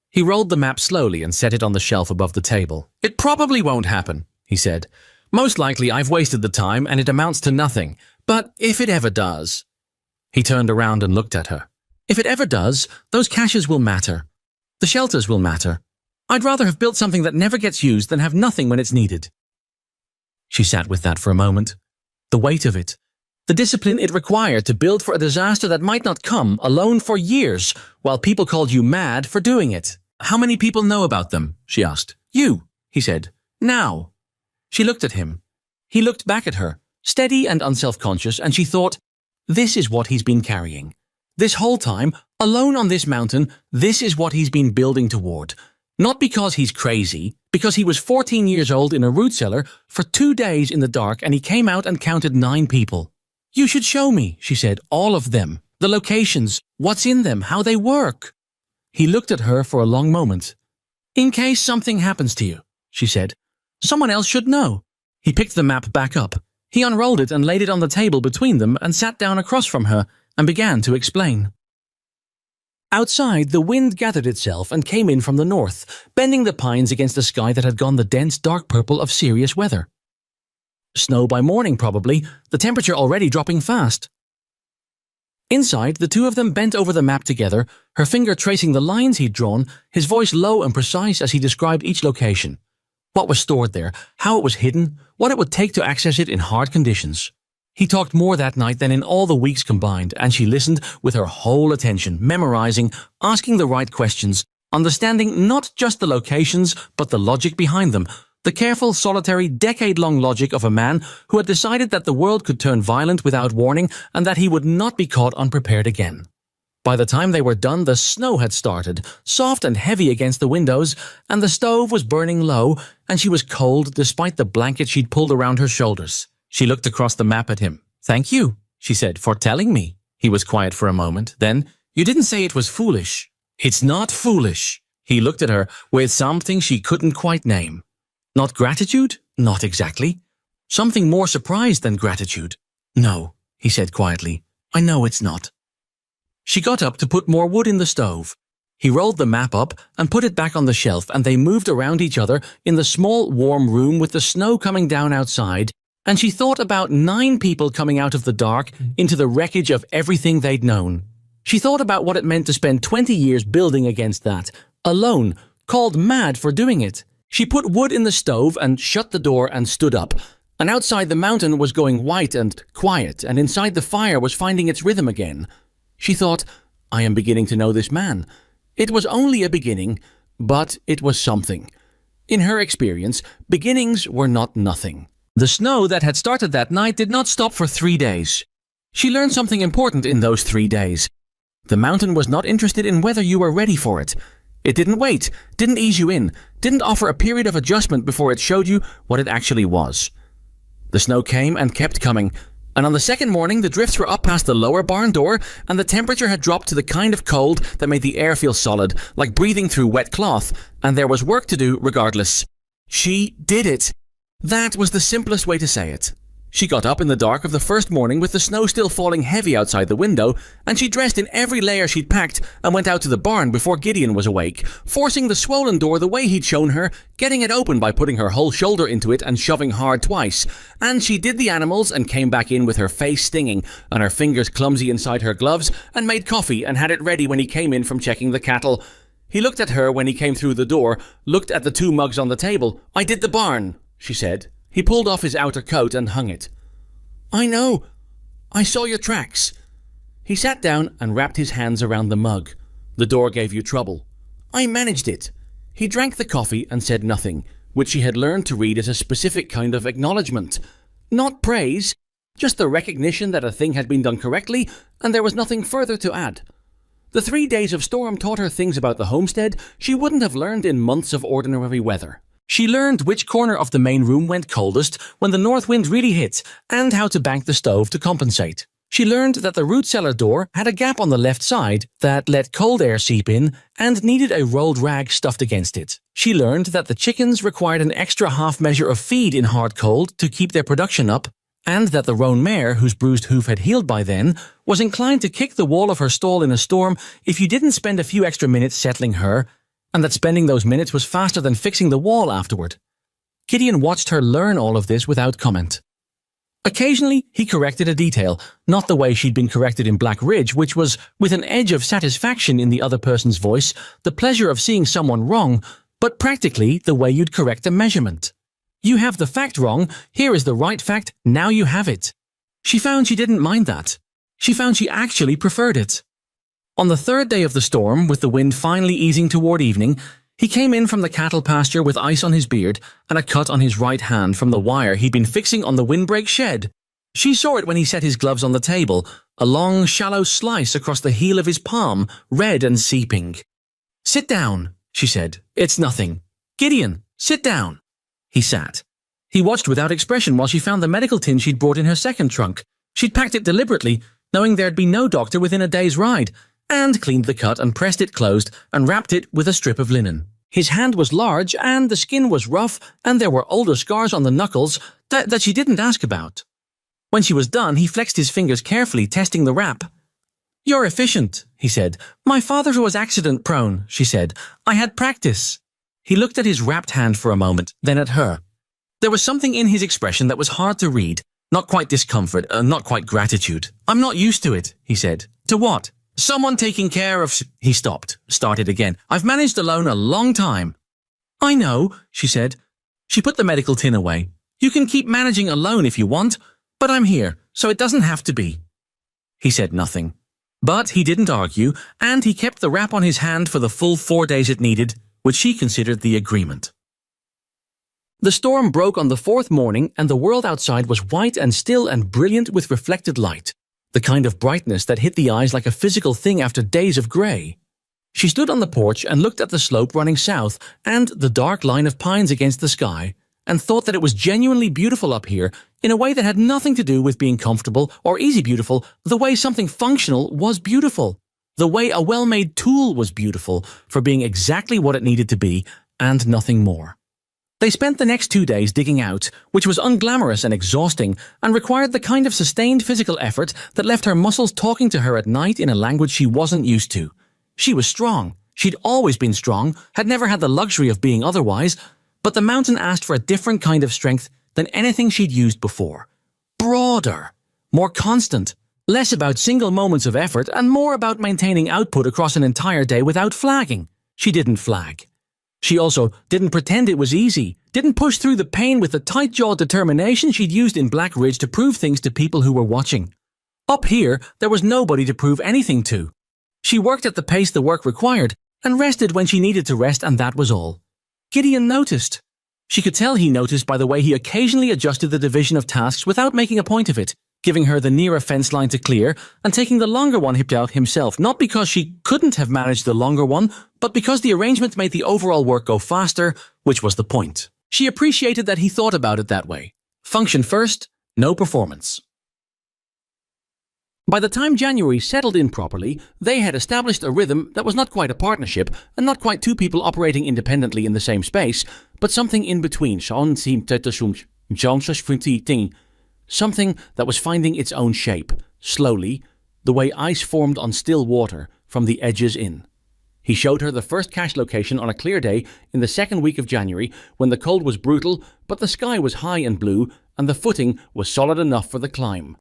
He rolled the map slowly and set it on the shelf above the table. "It probably won't happen," he said. "Most likely I've wasted the time and it amounts to nothing. But if it ever does..." He turned around and looked at her. "If it ever does, those caches will matter. The shelters will matter. I'd rather have built something that never gets used than have nothing when it's needed." She sat with that for a moment. The weight of it. The discipline it required to build for a disaster that might not come, alone for years, while people called you mad for doing it. How many people know about them? She asked. You, he said. Now. She looked at him. He looked back at her, steady and unself-conscious, and she thought, this is what he's been carrying. This whole time, alone on this mountain, this is what he's been building toward. Not because he's crazy, because he was 14 years old in a root cellar for 2 days in the dark and he came out and counted 9 people. You should show me, she said, all of them, the locations, what's in them, how they work. He looked at her for a long moment. In case something happens to you, she said. Someone else should know. He picked the map back up. He unrolled it and laid it on the table between them and sat down across from her and began to explain. Outside, the wind gathered itself and came in from the north, bending the pines against a sky that had gone the dense dark purple of serious weather. Snow by morning, probably, the temperature already dropping fast. Inside, the two of them bent over the map together, her finger tracing the lines he'd drawn, his voice low and precise as he described each location. What was stored there, how it was hidden, what it would take to access it in hard conditions. He talked more that night than in all the weeks combined, and she listened with her whole attention, memorizing, asking the right questions, understanding not just the locations, but the logic behind them, the careful, solitary, decade-long logic of a man who had decided that the world could turn violent without warning and that he would not be caught unprepared again. By the time they were done, the snow had started, soft and heavy against the windows, and the stove was burning low, and she was cold despite the blanket she'd pulled around her shoulders. She looked across the map at him. Thank you, she said, for telling me. He was quiet for a moment. Then, you didn't say it was foolish. It's not foolish. He looked at her with something she couldn't quite name. Not gratitude? Not exactly. Something more surprise than gratitude. No, he said quietly. I know it's not. She got up to put more wood in the stove. He rolled the map up and put it back on the shelf, and they moved around each other in the small, warm room with the snow coming down outside, and she thought about 9 people coming out of the dark into the wreckage of everything they'd known. She thought about what it meant to spend 20 years building against that, alone, called mad for doing it. She put wood in the stove and shut the door and stood up. And outside the mountain was going white and quiet, and inside the fire was finding its rhythm again. She thought, I am beginning to know this man. It was only a beginning, but it was something. In her experience, beginnings were not nothing. The snow that had started that night did not stop for 3 days. She learned something important in those 3 days. The mountain was not interested in whether you were ready for it. It didn't wait, didn't ease you in, didn't offer a period of adjustment before it showed you what it actually was. The snow came and kept coming, and on the second morning the drifts were up past the lower barn door and the temperature had dropped to the kind of cold that made the air feel solid, like breathing through wet cloth, and there was work to do regardless. She did it. That was the simplest way to say it. She got up in the dark of the first morning with the snow still falling heavy outside the window, and she dressed in every layer she'd packed and went out to the barn before Gideon was awake, forcing the swollen door the way he'd shown her, getting it open by putting her whole shoulder into it and shoving hard twice. And she did the animals and came back in with her face stinging and her fingers clumsy inside her gloves and made coffee and had it ready when he came in from checking the cattle. He looked at her when he came through the door, looked at the 2 mugs on the table. I did the barn, she said. He pulled off his outer coat and hung it. I know. I saw your tracks. He sat down and wrapped his hands around the mug. The door gave you trouble. I managed it. He drank the coffee and said nothing, which she had learned to read as a specific kind of acknowledgement. Not praise, just the recognition that a thing had been done correctly, and there was nothing further to add. The 3 days of storm taught her things about the homestead she wouldn't have learned in months of ordinary weather. She learned which corner of the main room went coldest when the north wind really hit, and how to bank the stove to compensate. She learned that the root cellar door had a gap on the left side that let cold air seep in and needed a rolled rag stuffed against it. She learned that the chickens required an extra half measure of feed in hard cold to keep their production up, and that the roan mare, whose bruised hoof had healed by then, was inclined to kick the wall of her stall in a storm if you didn't spend a few extra minutes settling her, and that spending those minutes was faster than fixing the wall afterward. Gideon watched her learn all of this without comment. Occasionally, he corrected a detail, not the way she'd been corrected in Black Ridge, which was, with an edge of satisfaction in the other person's voice, the pleasure of seeing someone wrong, but practically the way you'd correct a measurement. You have the fact wrong. Here is the right fact. Now you have it. She found she didn't mind that. She found she actually preferred it. On the third day of the storm, with the wind finally easing toward evening, he came in from the cattle pasture with ice on his beard and a cut on his right hand from the wire he'd been fixing on the windbreak shed. She saw it when he set his gloves on the table, a long, shallow slice across the heel of his palm, red and seeping. "Sit down," she said. "It's nothing. Gideon, sit down." He sat. He watched without expression while she found the medical tin she'd brought in her second trunk. She'd packed it deliberately, knowing there'd be no doctor within a day's ride, and cleaned the cut and pressed it closed and wrapped it with a strip of linen. His hand was large and the skin was rough and there were older scars on the knuckles that she didn't ask about. When she was done, he flexed his fingers carefully, testing the wrap. "You're efficient," he said. "My father was accident-prone," she said. "I had practice." He looked at his wrapped hand for a moment, then at her. There was something in his expression that was hard to read, not quite discomfort, not quite gratitude. "I'm not used to it," he said. "To what?" "Someone taking care of—" He stopped, started again. "I've managed alone a long time." "I know," she said. She put the medical tin away. "You can keep managing alone if you want, but I'm here, so it doesn't have to be." He said nothing. But he didn't argue, and he kept the wrap on his hand for the full 4 days it needed, which she considered the agreement. The storm broke on the fourth morning, and the world outside was white and still and brilliant with reflected light, the kind of brightness that hit the eyes like a physical thing after days of grey. She stood on the porch and looked at the slope running south and the dark line of pines against the sky, and thought that it was genuinely beautiful up here in a way that had nothing to do with being comfortable or easy beautiful, the way something functional was beautiful, the way a well-made tool was beautiful for being exactly what it needed to be and nothing more. They spent the next 2 days digging out, which was unglamorous and exhausting and required the kind of sustained physical effort that left her muscles talking to her at night in a language she wasn't used to. She was strong. She'd always been strong, had never had the luxury of being otherwise, but the mountain asked for a different kind of strength than anything she'd used before. Broader, more constant, less about single moments of effort and more about maintaining output across an entire day without flagging. She didn't flag. She also didn't pretend it was easy, didn't push through the pain with the tight-jawed determination she'd used in Black Ridge to prove things to people who were watching. Up here, there was nobody to prove anything to. She worked at the pace the work required and rested when she needed to rest, and that was all. Gideon noticed. She could tell he noticed by the way he occasionally adjusted the division of tasks without making a point of it, giving her the nearer fence line to clear and taking the longer one out himself, not because she couldn't have managed the longer one, but because the arrangement made the overall work go faster, which was the point. She appreciated that he thought about it that way. Function first, no performance. By the time January settled in properly, they had established a rhythm that was not quite a partnership and not quite two people operating independently in the same space, but something in between, something that was finding its own shape, slowly, the way ice formed on still water from the edges in. He showed her the first cache location on a clear day in the second week of January when the cold was brutal, but the sky was high and blue and the footing was solid enough for the climb.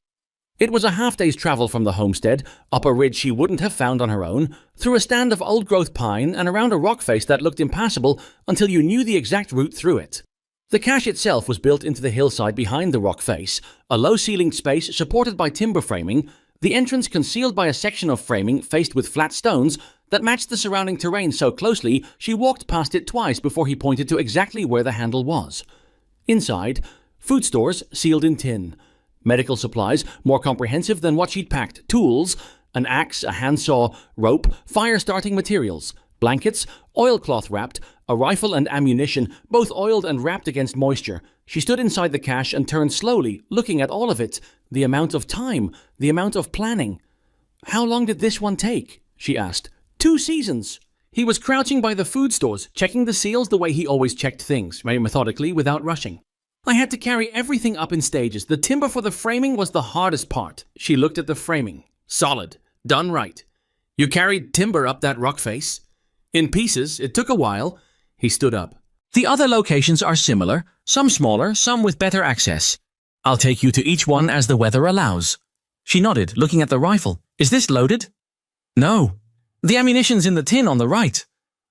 It was a half-day's travel from the homestead, up a ridge she wouldn't have found on her own, through a stand of old-growth pine and around a rock face that looked impassable until you knew the exact route through it. The cache itself was built into the hillside behind the rock face, a low-ceilinged space supported by timber framing, the entrance concealed by a section of framing faced with flat stones that matched the surrounding terrain so closely she walked past it twice before he pointed to exactly where the handle was. Inside, food stores sealed in tin. Medical supplies, more comprehensive than what she'd packed, tools, an axe, a handsaw, rope, fire-starting materials, blankets, oilcloth wrapped, a rifle and ammunition, both oiled and wrapped against moisture. She stood inside the cache and turned slowly, looking at all of it, the amount of time, the amount of planning. "How long did this one take?" she asked. 2 seasons. He was crouching by the food stores, checking the seals the way he always checked things, very methodically, without rushing. "I had to carry everything up in stages. The timber for the framing was the hardest part." She looked at the framing. "Solid. Done right. You carried timber up that rock face?" "In pieces. It took a while." He stood up. "The other locations are similar, some smaller, some with better access. I'll take you to each one as the weather allows." She nodded, looking at the rifle. "Is this loaded?" "No. The ammunition's in the tin on the right."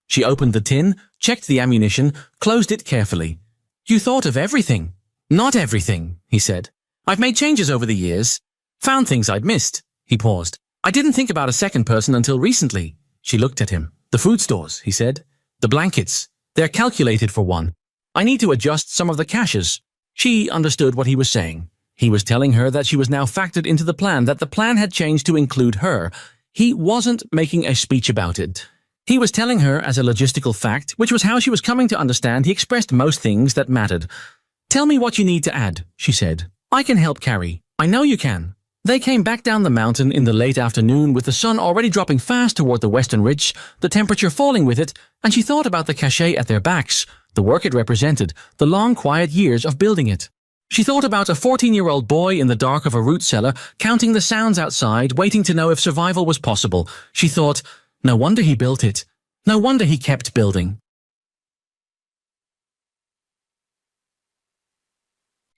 She opened the tin, checked the ammunition, closed it carefully. You thought of everything. Not everything, he said. I've made changes over the years. Found things I'd missed. He paused. I didn't think about a second person until recently. She looked at him. The food stores, he said. The blankets. They're calculated for one. I need to adjust some of the caches. She understood what he was saying. He was telling her that she was now factored into the plan, that the plan had changed to include her. He wasn't making a speech about it. He was telling her as a logistical fact, which was how she was coming to understand he expressed most things that mattered. Tell me what you need to add, she said. I can help carry. I know you can. They came back down the mountain in the late afternoon with the sun already dropping fast toward the western ridge, the temperature falling with it, and she thought about the cachet at their backs, the work it represented, the long quiet years of building it. She thought about a 14-year-old boy in the dark of a root cellar, counting the sounds outside, waiting to know if survival was possible. She thought, no wonder he built it. No wonder he kept building.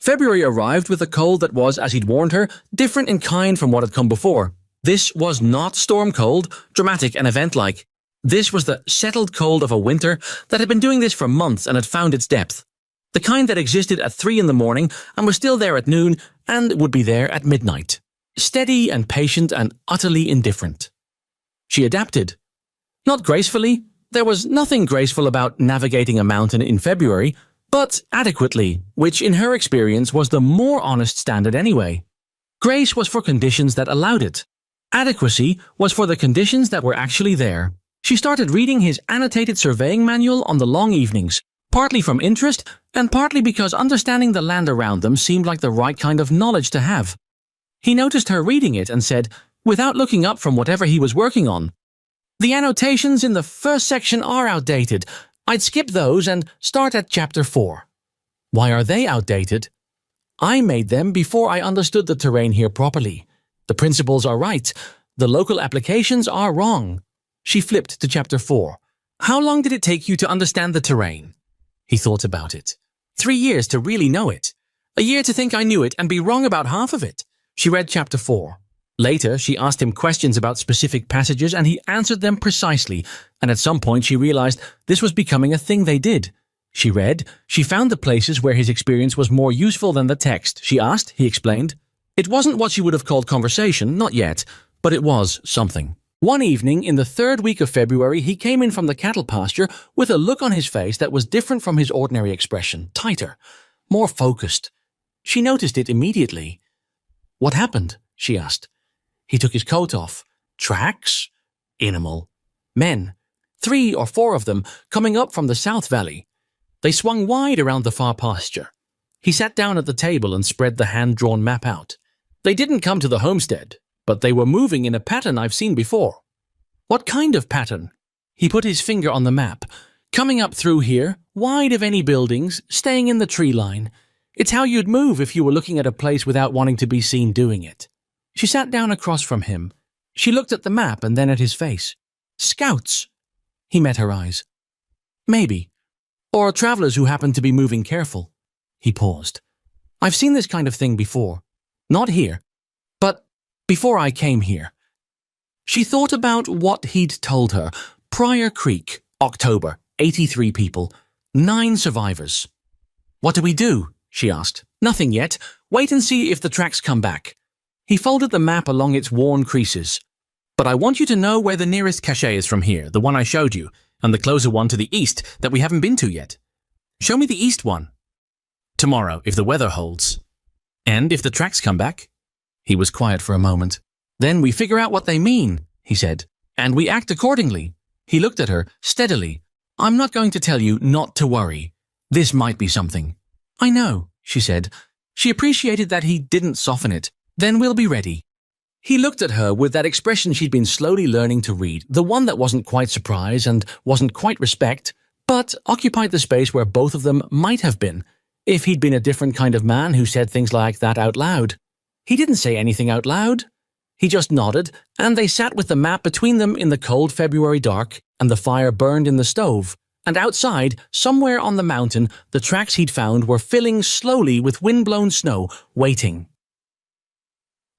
February arrived with a cold that was, as he'd warned her, different in kind from what had come before. This was not storm cold, dramatic and event-like. This was the settled cold of a winter that had been doing this for months and had found its depth. The kind that existed at 3 in the morning and was still there at noon and would be there at midnight. Steady and patient and utterly indifferent. She adapted. Not gracefully. There was nothing graceful about navigating a mountain in February, but adequately, which in her experience was the more honest standard anyway. Grace was for conditions that allowed it. Adequacy was for the conditions that were actually there. She started reading his annotated surveying manual on the long evenings, partly from interest and partly because understanding the land around them seemed like the right kind of knowledge to have. He noticed her reading it and said, without looking up from whatever he was working on, "The annotations in the first section are outdated. I'd skip those and start at chapter 4. Why are they outdated? I made them before I understood the terrain here properly. The principles are right. The local applications are wrong." She flipped to chapter 4. How long did it take you to understand the terrain? He thought about it. 3 years to really know it. A year to think I knew it and be wrong about half of it. She read chapter 4. Later, she asked him questions about specific passages and he answered them precisely, and at some point she realized this was becoming a thing they did. She read, she found the places where his experience was more useful than the text. She asked, he explained. It wasn't what she would have called conversation, not yet, but it was something. One evening in the 3rd week of February, he came in from the cattle pasture with a look on his face that was different from his ordinary expression, tighter, more focused. She noticed it immediately. What happened? She asked. He took his coat off. Tracks? Animal. Men. 3 or 4 of them coming up from the south valley. They swung wide around the far pasture. He sat down at the table and spread the hand-drawn map out. They didn't come to the homestead, but they were moving in a pattern I've seen before. What kind of pattern? He put his finger on the map. Coming up through here, wide of any buildings, staying in the tree line. It's how you'd move if you were looking at a place without wanting to be seen doing it. She sat down across from him. She looked at the map and then at his face. Scouts. He met her eyes. Maybe. Or travelers who happened to be moving careful. He paused. I've seen this kind of thing before. Not here, but before I came here. She thought about what he'd told her. Pryor Creek, October, 83 people, 9 survivors. What do we do? She asked. Nothing yet. Wait and see if the tracks come back. He folded the map along its worn creases. But I want you to know where the nearest cache is from here, the one I showed you, and the closer one to the east that we haven't been to yet. Show me the east one. Tomorrow, if the weather holds. And if the tracks come back. He was quiet for a moment. Then we figure out what they mean, he said, and we act accordingly. He looked at her steadily. I'm not going to tell you not to worry. This might be something. I know, she said. She appreciated that he didn't soften it. Then we'll be ready. He looked at her with that expression she'd been slowly learning to read, the one that wasn't quite surprise and wasn't quite respect, but occupied the space where both of them might have been, if he'd been a different kind of man who said things like that out loud. He didn't say anything out loud. He just nodded, and they sat with the map between them in the cold February dark, and the fire burned in the stove. And outside, somewhere on the mountain, the tracks he'd found were filling slowly with wind-blown snow, waiting.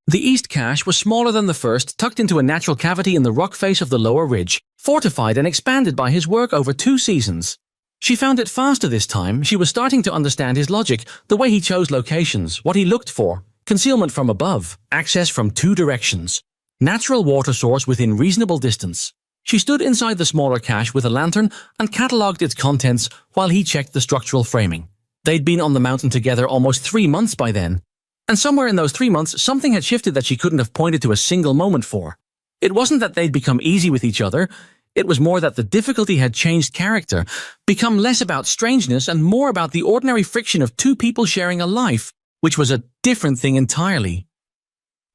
The east cache was smaller than the first, tucked into a natural cavity in the rock face of the lower ridge, fortified and expanded by his work over 2 seasons. She found it faster this time. She was starting to understand his logic, the way he chose locations, what he looked for. Concealment from above, access from 2 directions, natural water source within reasonable distance. She stood inside the smaller cache with a lantern and catalogued its contents while he checked the structural framing. They'd been on the mountain together almost 3 months by then. And somewhere in those 3 months, something had shifted that she couldn't have pointed to a single moment for. It wasn't that they'd become easy with each other. It was more that the difficulty had changed character, become less about strangeness and more about the ordinary friction of 2 people sharing a life, which was a different thing entirely.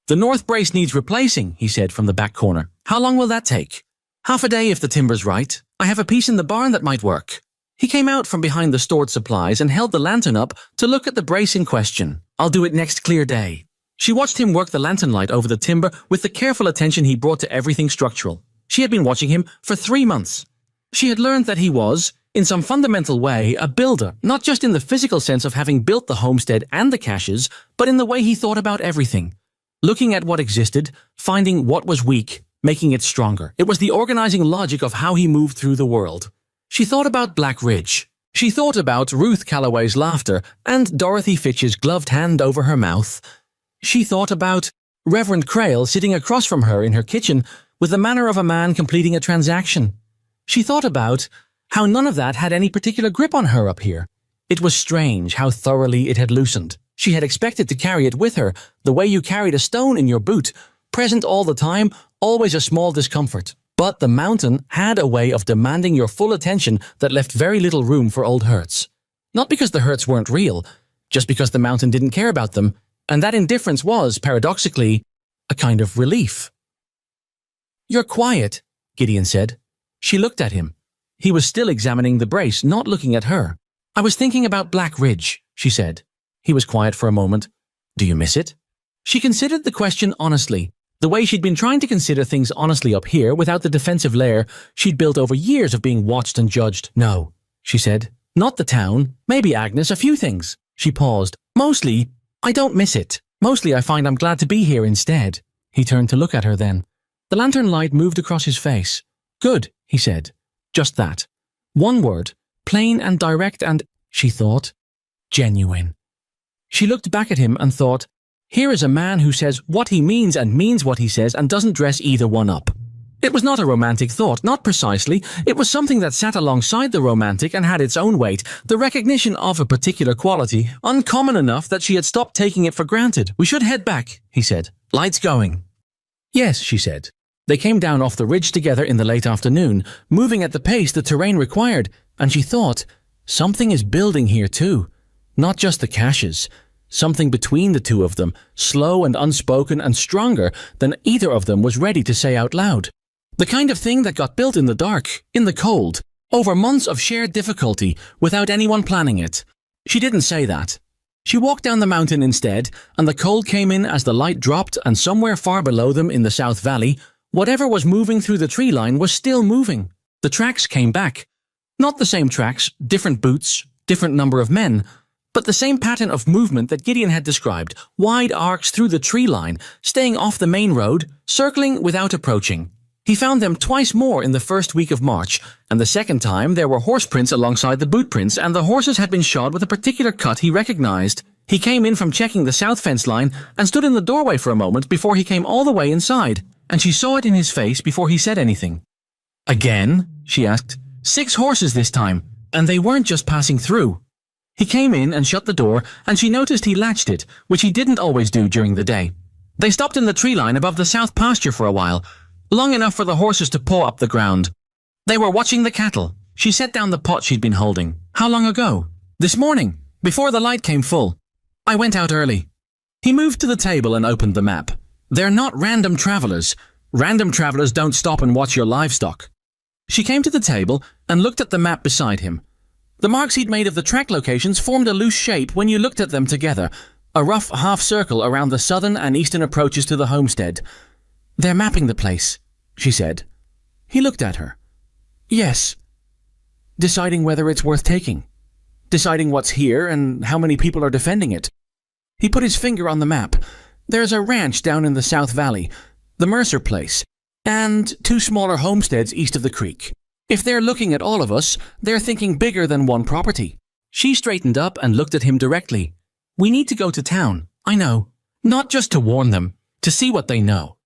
"The north brace needs replacing," he said from the back corner. "How long will that take?" "Half a day if the timber's right. I have a piece in the barn that might work." He came out from behind the stored supplies and held the lantern up to look at the brace in question. "I'll do it next clear day." She watched him work the lantern light over the timber with the careful attention he brought to everything structural. She had been watching him for 3 months. She had learned that he was, in some fundamental way, a builder, not just in the physical sense of having built the homestead and the caches, but in the way he thought about everything. Looking at what existed, finding what was weak, making it stronger. It was the organizing logic of how he moved through the world. She thought about Black Ridge. She thought about Ruth Calloway's laughter and Dorothy Fitch's gloved hand over her mouth. She thought about Reverend Crail sitting across from her in her kitchen with the manner of a man completing a transaction. She thought about how none of that had any particular grip on her up here. It was strange how thoroughly it had loosened. She had expected to carry it with her, the way you carried a stone in your boot, present all the time, always a small discomfort. But the mountain had a way of demanding your full attention that left very little room for old hurts. Not because the hurts weren't real, just because the mountain didn't care about them, and that indifference was, paradoxically, a kind of relief. "You're quiet," Gideon said. She looked at him. He was still examining the brace, not looking at her. "I was thinking about Black Ridge," she said. He was quiet for a moment. "Do you miss it?" She considered the question honestly, the way she'd been trying to consider things honestly up here without the defensive layer she'd built over years of being watched and judged. "No," she said. "Not the town. Maybe Agnes, a few things." She paused. "Mostly, I don't miss it. Mostly I find I'm glad to be here instead." He turned to look at her then. The lantern light moved across his face. "Good," he said. Just that. One word, plain and direct and, she thought, genuine. She looked back at him and thought, here is a man who says what he means and means what he says and doesn't dress either one up. It was not a romantic thought, not precisely. It was something that sat alongside the romantic and had its own weight, the recognition of a particular quality, uncommon enough that she had stopped taking it for granted. "We should head back," he said. "Lights going." "Yes," she said. They came down off the ridge together in the late afternoon, moving at the pace the terrain required, and she thought, something is building here too. Not just the caches. Something between the two of them, slow and unspoken and stronger than either of them was ready to say out loud. The kind of thing that got built in the dark, in the cold, over months of shared difficulty, without anyone planning it. She didn't say that. She walked down the mountain instead, and the cold came in as the light dropped, and somewhere far below them in the South Valley, whatever was moving through the tree line was still moving. The tracks came back. Not the same tracks, different boots, different number of men, but the same pattern of movement that Gideon had described, wide arcs through the tree line, staying off the main road, circling without approaching. He found them twice more in the first week of March, and the second time there were horse prints alongside the boot prints, and the horses had been shod with a particular cut he recognized. He came in from checking the south fence line and stood in the doorway for a moment before he came all the way inside, and she saw it in his face before he said anything. "Again?" she asked. 6 horses this time, and they weren't just passing through. He came in and shut the door, and she noticed he latched it, which he didn't always do during the day. They stopped in the tree line above the south pasture for a while, long enough for the horses to paw up the ground. They were watching the cattle. She set down the pot she'd been holding. "How long ago?" "This morning, before the light came full. I went out early." He moved to the table and opened the map. "They're not random travelers. Random travelers don't stop and watch your livestock." She came to the table and looked at the map beside him. The marks he'd made of the track locations formed a loose shape when you looked at them together, a rough half-circle around the southern and eastern approaches to the homestead. "They're mapping the place," she said. He looked at her. "Yes. Deciding whether it's worth taking. Deciding what's here and how many people are defending it." He put his finger on the map. "There's a ranch down in the South Valley, the Mercer place, and 2 smaller homesteads east of the creek. If they're looking at all of us, they're thinking bigger than one property. She straightened up and looked at him directly. We need to go to town, I know. Not just to warn them, to see what they know.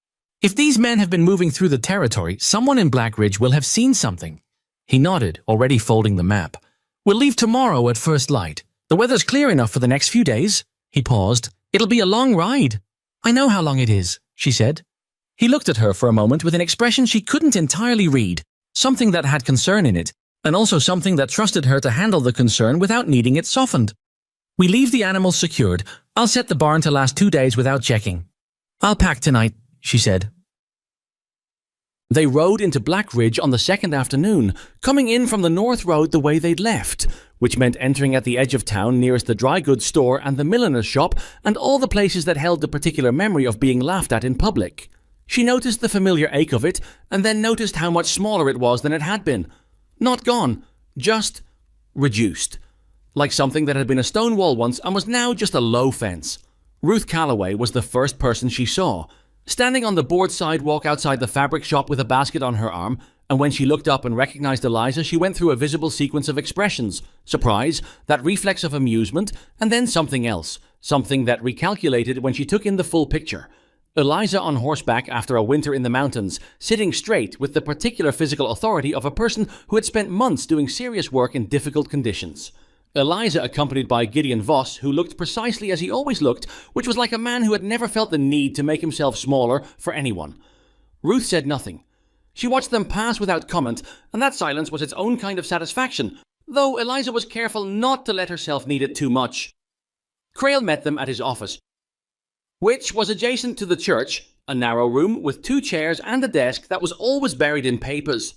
If these men have been moving through the territory, someone in Black Ridge will have seen something. He nodded, already folding the map. We'll leave tomorrow at first light. The weather's clear enough for the next few days. He paused. It'll be a long ride. I know how long it is, she said. He looked at her for a moment with an expression she couldn't entirely read, something that had concern in it, and also something that trusted her to handle the concern without needing it softened. We leave the animals secured. I'll set the barn to last 2 days without checking. I'll pack tonight, she said. They rode into Black Ridge on the second afternoon, coming in from the north road the way they'd left, which meant entering at the edge of town nearest the dry goods store and the milliner's shop and all the places that held the particular memory of being laughed at in public. She noticed the familiar ache of it, and then noticed how much smaller it was than it had been. Not gone, just reduced. Like something that had been a stone wall once and was now just a low fence. Ruth Calloway was the first person she saw, standing on the board sidewalk outside the fabric shop with a basket on her arm, and when she looked up and recognized Eliza, she went through a visible sequence of expressions: surprise, that reflex of amusement, and then something else, something that recalculated when she took in the full picture. Eliza on horseback after a winter in the mountains, sitting straight with the particular physical authority of a person who had spent months doing serious work in difficult conditions. Eliza accompanied by Gideon Voss, who looked precisely as he always looked, which was like a man who had never felt the need to make himself smaller for anyone. Ruth said nothing. She watched them pass without comment, and that silence was its own kind of satisfaction, though Eliza was careful not to let herself need it too much. Crail met them at his office, which was adjacent to the church, a narrow room with 2 chairs and a desk that was always buried in papers.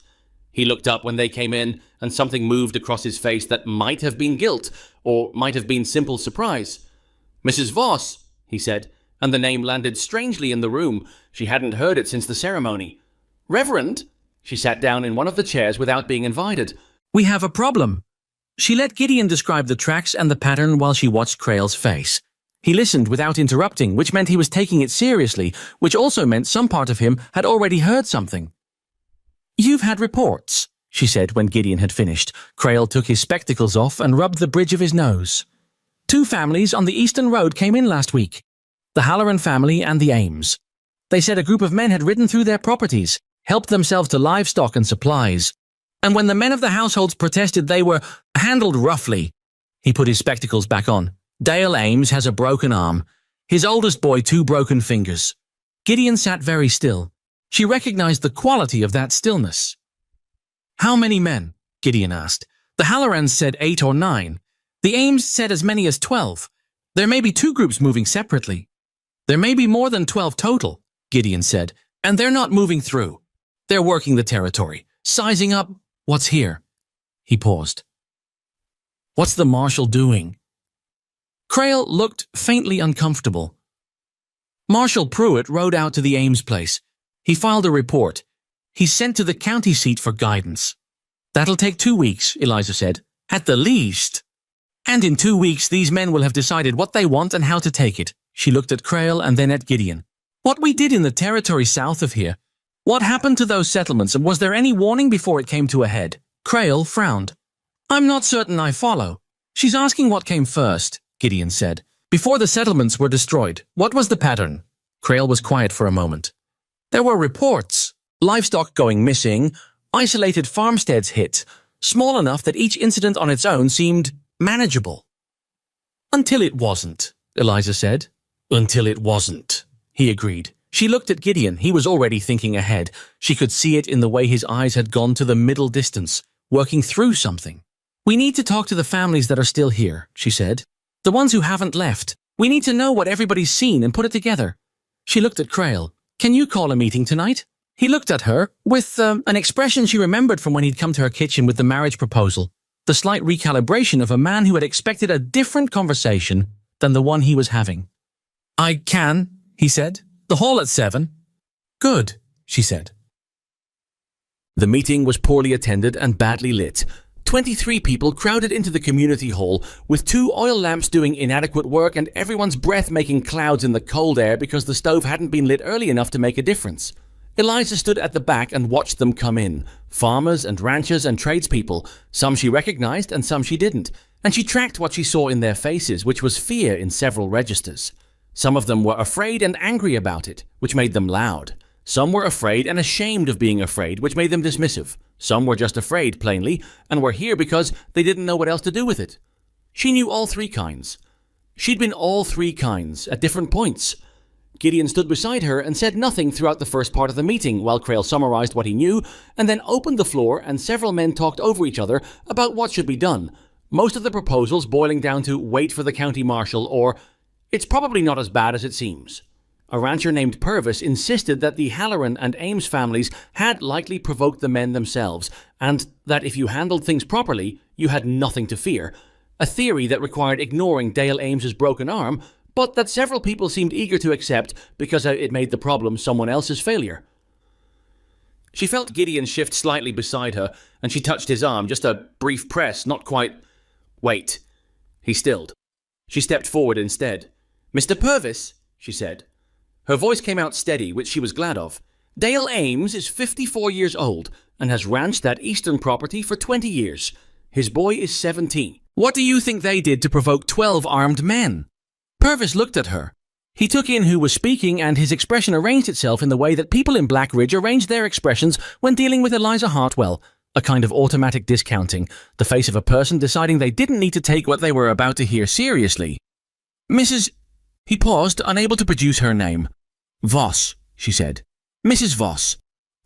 He looked up when they came in, and something moved across his face that might have been guilt, or might have been simple surprise. "Mrs. Voss," he said, and the name landed strangely in the room. She hadn't heard it since the ceremony. "Reverend?" She sat down in one of the chairs without being invited. "We have a problem." She let Gideon describe the tracks and the pattern while she watched Crail's face. He listened without interrupting, which meant he was taking it seriously, which also meant some part of him had already heard something. "You've had reports," she said when Gideon had finished. Crail took his spectacles off and rubbed the bridge of his nose. 2 families on the Eastern Road came in last week. The Halloran family and the Ames. They said a group of men had ridden through their properties, helped themselves to livestock and supplies. And when the men of the households protested, they were handled roughly. He put his spectacles back on. Dale Ames has a broken arm. His oldest boy 2 broken fingers. Gideon sat very still. She recognized the quality of that stillness. "How many men?" Gideon asked. "The Hallorans said 8 or 9. The Ames said as many as 12. There may be 2 groups moving separately." "There may be more than 12 total," Gideon said, "and they're not moving through. They're working the territory, sizing up what's here." He paused. "What's the marshal doing?" Crail looked faintly uncomfortable. Marshal Pruitt rode out to the Ames place. He filed a report. He's sent to the county seat for guidance. "That'll take 2 weeks, Eliza said. "At the least. And in 2 weeks these men will have decided what they want and how to take it." She looked at Crail and then at Gideon. "What we did in the territory south of here. What happened to those settlements, and was there any warning before it came to a head?" Crail frowned. "I'm not certain I follow." "She's asking what came first," Gideon said. "Before the settlements were destroyed, what was the pattern?" Crail was quiet for a moment. "There were reports. Livestock going missing, isolated farmsteads hit, small enough that each incident on its own seemed manageable." "Until it wasn't," Eliza said. "Until it wasn't," he agreed. She looked at Gideon. He was already thinking ahead. She could see it in the way his eyes had gone to the middle distance, working through something. "We need to talk to the families that are still here," she said. "The ones who haven't left. We need to know what everybody's seen and put it together." She looked at Crail. "Can you call a meeting tonight?" He looked at her with an expression she remembered from when he'd come to her kitchen with the marriage proposal, the slight recalibration of a man who had expected a different conversation than the one he was having. "I can," he said. "The hall at 7. "Good," she said. The meeting was poorly attended and badly lit. 23 people crowded into the community hall, with 2 oil lamps doing inadequate work and everyone's breath making clouds in the cold air because the stove hadn't been lit early enough to make a difference. Eliza stood at the back and watched them come in. Farmers and ranchers and tradespeople. Some she recognized and some she didn't. And she tracked what she saw in their faces, which was fear in several registers. Some of them were afraid and angry about it, which made them loud. Some were afraid and ashamed of being afraid, which made them dismissive. Some were just afraid, plainly, and were here because they didn't know what else to do with it. She knew all three kinds. She'd been all three kinds, at different points. Gideon stood beside her and said nothing throughout the first part of the meeting while Crail summarized what he knew and then opened the floor and several men talked over each other about what should be done. Most of the proposals boiling down to wait for the county marshal or it's probably not as bad as it seems. A rancher named Purvis insisted that the Halloran and Ames families had likely provoked the men themselves and that if you handled things properly, you had nothing to fear. A theory that required ignoring Dale Ames's broken arm, but that several people seemed eager to accept because it made the problem someone else's failure. She felt Gideon shift slightly beside her, and she touched his arm, just a brief press, not quite... Wait. He stilled. She stepped forward instead. "Mr. Purvis," she said. Her voice came out steady, which she was glad of. "Dale Ames is 54 years old and has ranched that eastern property for 20 years. His boy is 17. What do you think they did to provoke 12 armed men?" Purvis looked at her. He took in who was speaking and his expression arranged itself in the way that people in Black Ridge arranged their expressions when dealing with Eliza Hartwell, a kind of automatic discounting, the face of a person deciding they didn't need to take what they were about to hear seriously. "Mrs. He paused, unable to produce her name. "Voss," she said. "Mrs. Voss.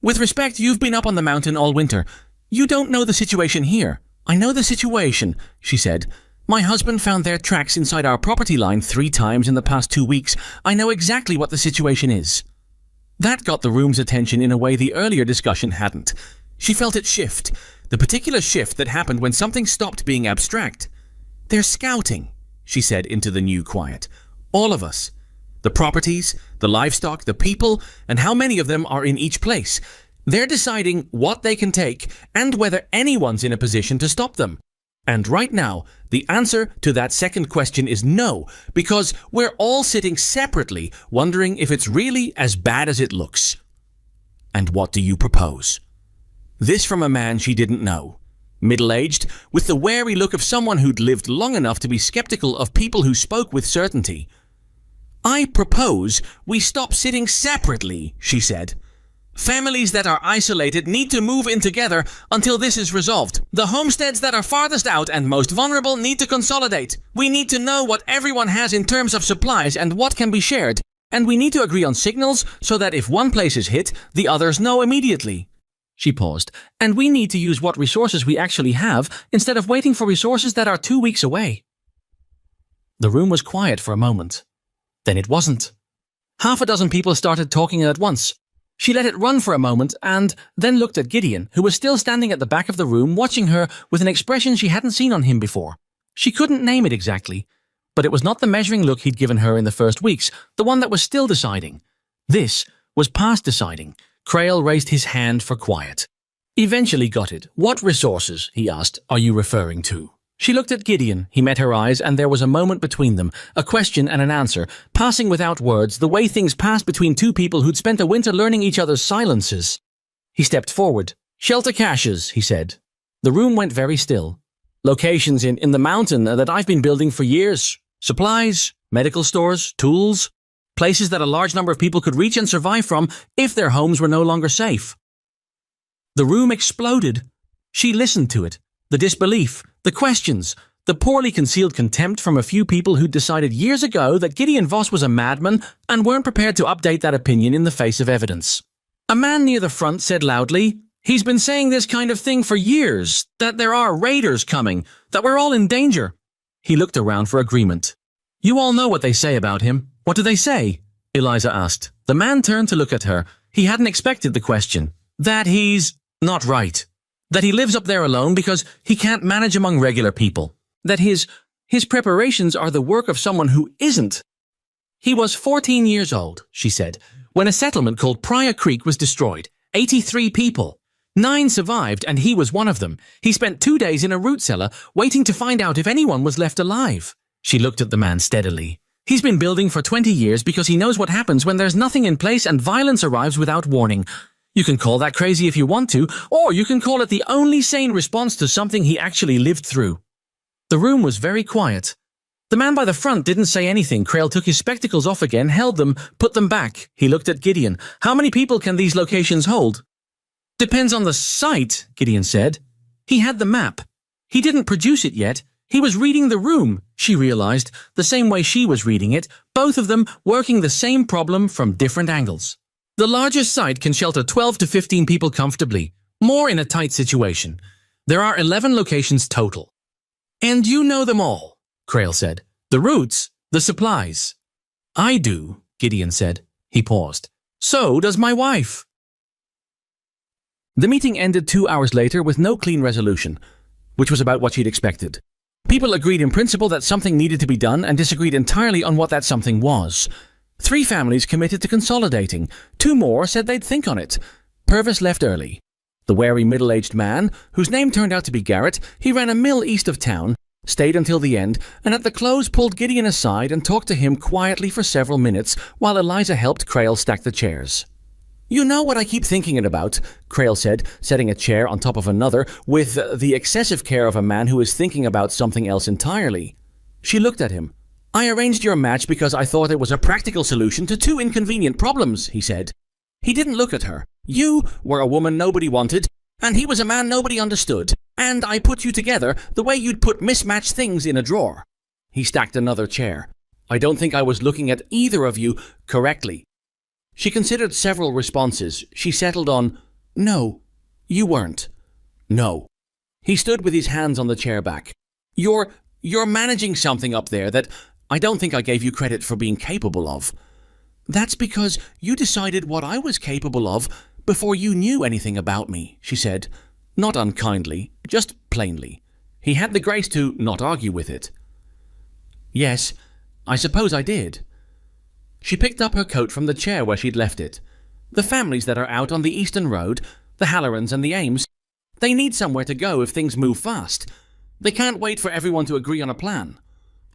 With respect, you've been up on the mountain all winter. You don't know the situation here." "I know the situation," she said. "My husband found their tracks inside our property line 3 times in the past 2 weeks. I know exactly what the situation is." That got the room's attention in a way the earlier discussion hadn't. She felt it shift, the particular shift that happened when something stopped being abstract. "They're scouting," she said into the new quiet. "All of us. The properties, the livestock, the people, and how many of them are in each place. They're deciding what they can take and whether anyone's in a position to stop them. And right now, the answer to that second question is no, because we're all sitting separately wondering if it's really as bad as it looks." "And what do you propose?" This from a man she didn't know. Middle-aged, with the wary look of someone who'd lived long enough to be skeptical of people who spoke with certainty. "I propose we stop sitting separately," she said. "Families that are isolated need to move in together until this is resolved. The homesteads that are farthest out and most vulnerable need to consolidate. We need to know what everyone has in terms of supplies and what can be shared. And we need to agree on signals so that if one place is hit, the others know immediately." She paused. "And we need to use what resources we actually have instead of waiting for resources that are 2 weeks away." The room was quiet for a moment. Then it wasn't. 6 people started talking at once. She let it run for a moment and then looked at Gideon, who was still standing at the back of the room watching her with an expression she hadn't seen on him before. She couldn't name it exactly, but it was not the measuring look he'd given her in the first weeks, the one that was still deciding. This was past deciding. Crail raised his hand for quiet. "Eventually got it. What resources," he asked, "are you referring to?" She looked at Gideon. He met her eyes, and there was a moment between them, a question and an answer, passing without words, the way things passed between 2 people who'd spent a winter learning each other's silences. He stepped forward. "Shelter caches," he said. The room went very still. "Locations in the mountain that I've been building for years. Supplies, medical stores, tools. Places that a large number of people could reach and survive from if their homes were no longer safe." The room exploded. She listened to it. The disbelief, the questions, the poorly concealed contempt from a few people who'd decided years ago that Gideon Voss was a madman and weren't prepared to update that opinion in the face of evidence. A man near the front said loudly, "He's been saying this kind of thing for years, that there are raiders coming, that we're all in danger." He looked around for agreement. "You all know what they say about him. What do they say?" Eliza asked. The man turned to look at her. He hadn't expected the question. "That he's not right. That he lives up there alone because he can't manage among regular people. That his preparations are the work of someone who isn't." "He was 14 years old," she said, "when a settlement called Pryor Creek was destroyed. 83 people. 9 survived, and he was one of them. He spent 2 days in a root cellar waiting to find out if anyone was left alive." She looked at the man steadily. He's been building for 20 years because he knows what happens when there's nothing in place and violence arrives without warning. You can call that crazy if you want to, or you can call it the only sane response to something he actually lived through. The room was very quiet. The man by the front didn't say anything. Crail took his spectacles off again, held them, put them back. He looked at Gideon. How many people can these locations hold? Depends on the site, Gideon said. He had the map. He didn't produce it yet. He was reading the room, she realized, the same way she was reading it, both of them working the same problem from different angles. The largest site can shelter 12 to 15 people comfortably, more in a tight situation. There are 11 locations total. And you know them all, Crail said. The routes, the supplies. I do, Gideon said. He paused. So does my wife. The meeting ended 2 hours later with no clean resolution, which was about what she'd expected. People agreed in principle that something needed to be done and disagreed entirely on what that something was. 3 families committed to consolidating. 2 more said they'd think on it. Purvis left early. The wary middle-aged man, whose name turned out to be Garrett, he ran a mill east of town, stayed until the end, and at the close pulled Gideon aside and talked to him quietly for several minutes while Eliza helped Crail stack the chairs. You know what I keep thinking about, Crail said, setting a chair on top of another with the excessive care of a man who is thinking about something else entirely. She looked at him. I arranged your match because I thought it was a practical solution to 2 inconvenient problems, he said. He didn't look at her. You were a woman nobody wanted, and he was a man nobody understood, and I put you together the way you'd put mismatched things in a drawer. He stacked another chair. I don't think I was looking at either of you correctly. She considered several responses. She settled on, no, you weren't. No. He stood with his hands on the chair back. You're managing something up there that I don't think I gave you credit for being capable of. That's because you decided what I was capable of before you knew anything about me, she said. Not unkindly, just plainly. He had the grace to not argue with it. Yes, I suppose I did. She picked up her coat from the chair where she'd left it. The families that are out on the Eastern Road, the Hallorans and the Ames, they need somewhere to go if things move fast. They can't wait for everyone to agree on a plan.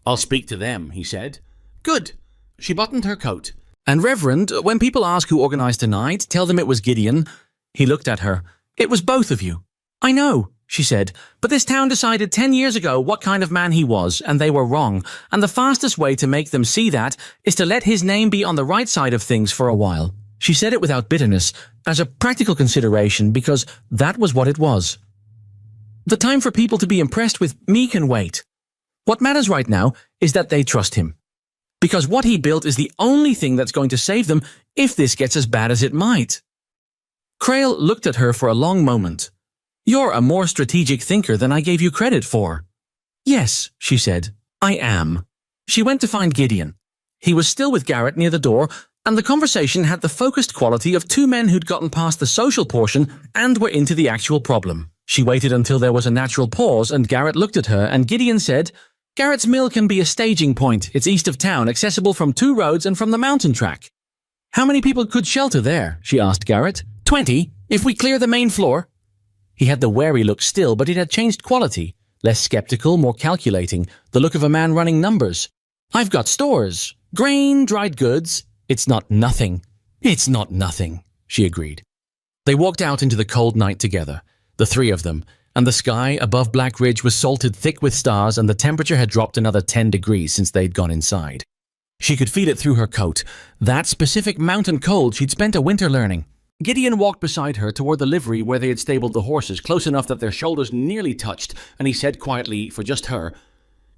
I'll speak to them, he said. Good. She buttoned her coat. And Reverend, when people ask who organized tonight, tell them it was Gideon. He looked at her. It was both of you. I know, she said, but this town decided 10 years ago what kind of man he was, and they were wrong, and the fastest way to make them see that is to let his name be on the right side of things for a while. She said it without bitterness, as a practical consideration, because that was what it was. The time for people to be impressed with me can wait. What matters right now is that they trust him. Because what he built is the only thing that's going to save them if this gets as bad as it might. Crail looked at her for a long moment. You're a more strategic thinker than I gave you credit for. Yes, she said, I am. She went to find Gideon. He was still with Garrett near the door, and the conversation had the focused quality of 2 men who'd gotten past the social portion and were into the actual problem. She waited until there was a natural pause, and Garrett looked at her, and Gideon said, Garrett's Mill can be a staging point. It's east of town, accessible from 2 roads and from the mountain track. How many people could shelter there? She asked Garrett. 20, if we clear the main floor. He had the wary look still, but it had changed quality. Less skeptical, more calculating, the look of a man running numbers. I've got stores. Grain, dried goods. It's not nothing. It's not nothing, she agreed. They walked out into the cold night together, the 3 of them, and the sky above Black Ridge was salted thick with stars, and the temperature had dropped another 10 degrees since they'd gone inside. She could feel it through her coat, that specific mountain cold she'd spent a winter learning. Gideon walked beside her toward the livery where they had stabled the horses, close enough that their shoulders nearly touched, and he said quietly, for just her,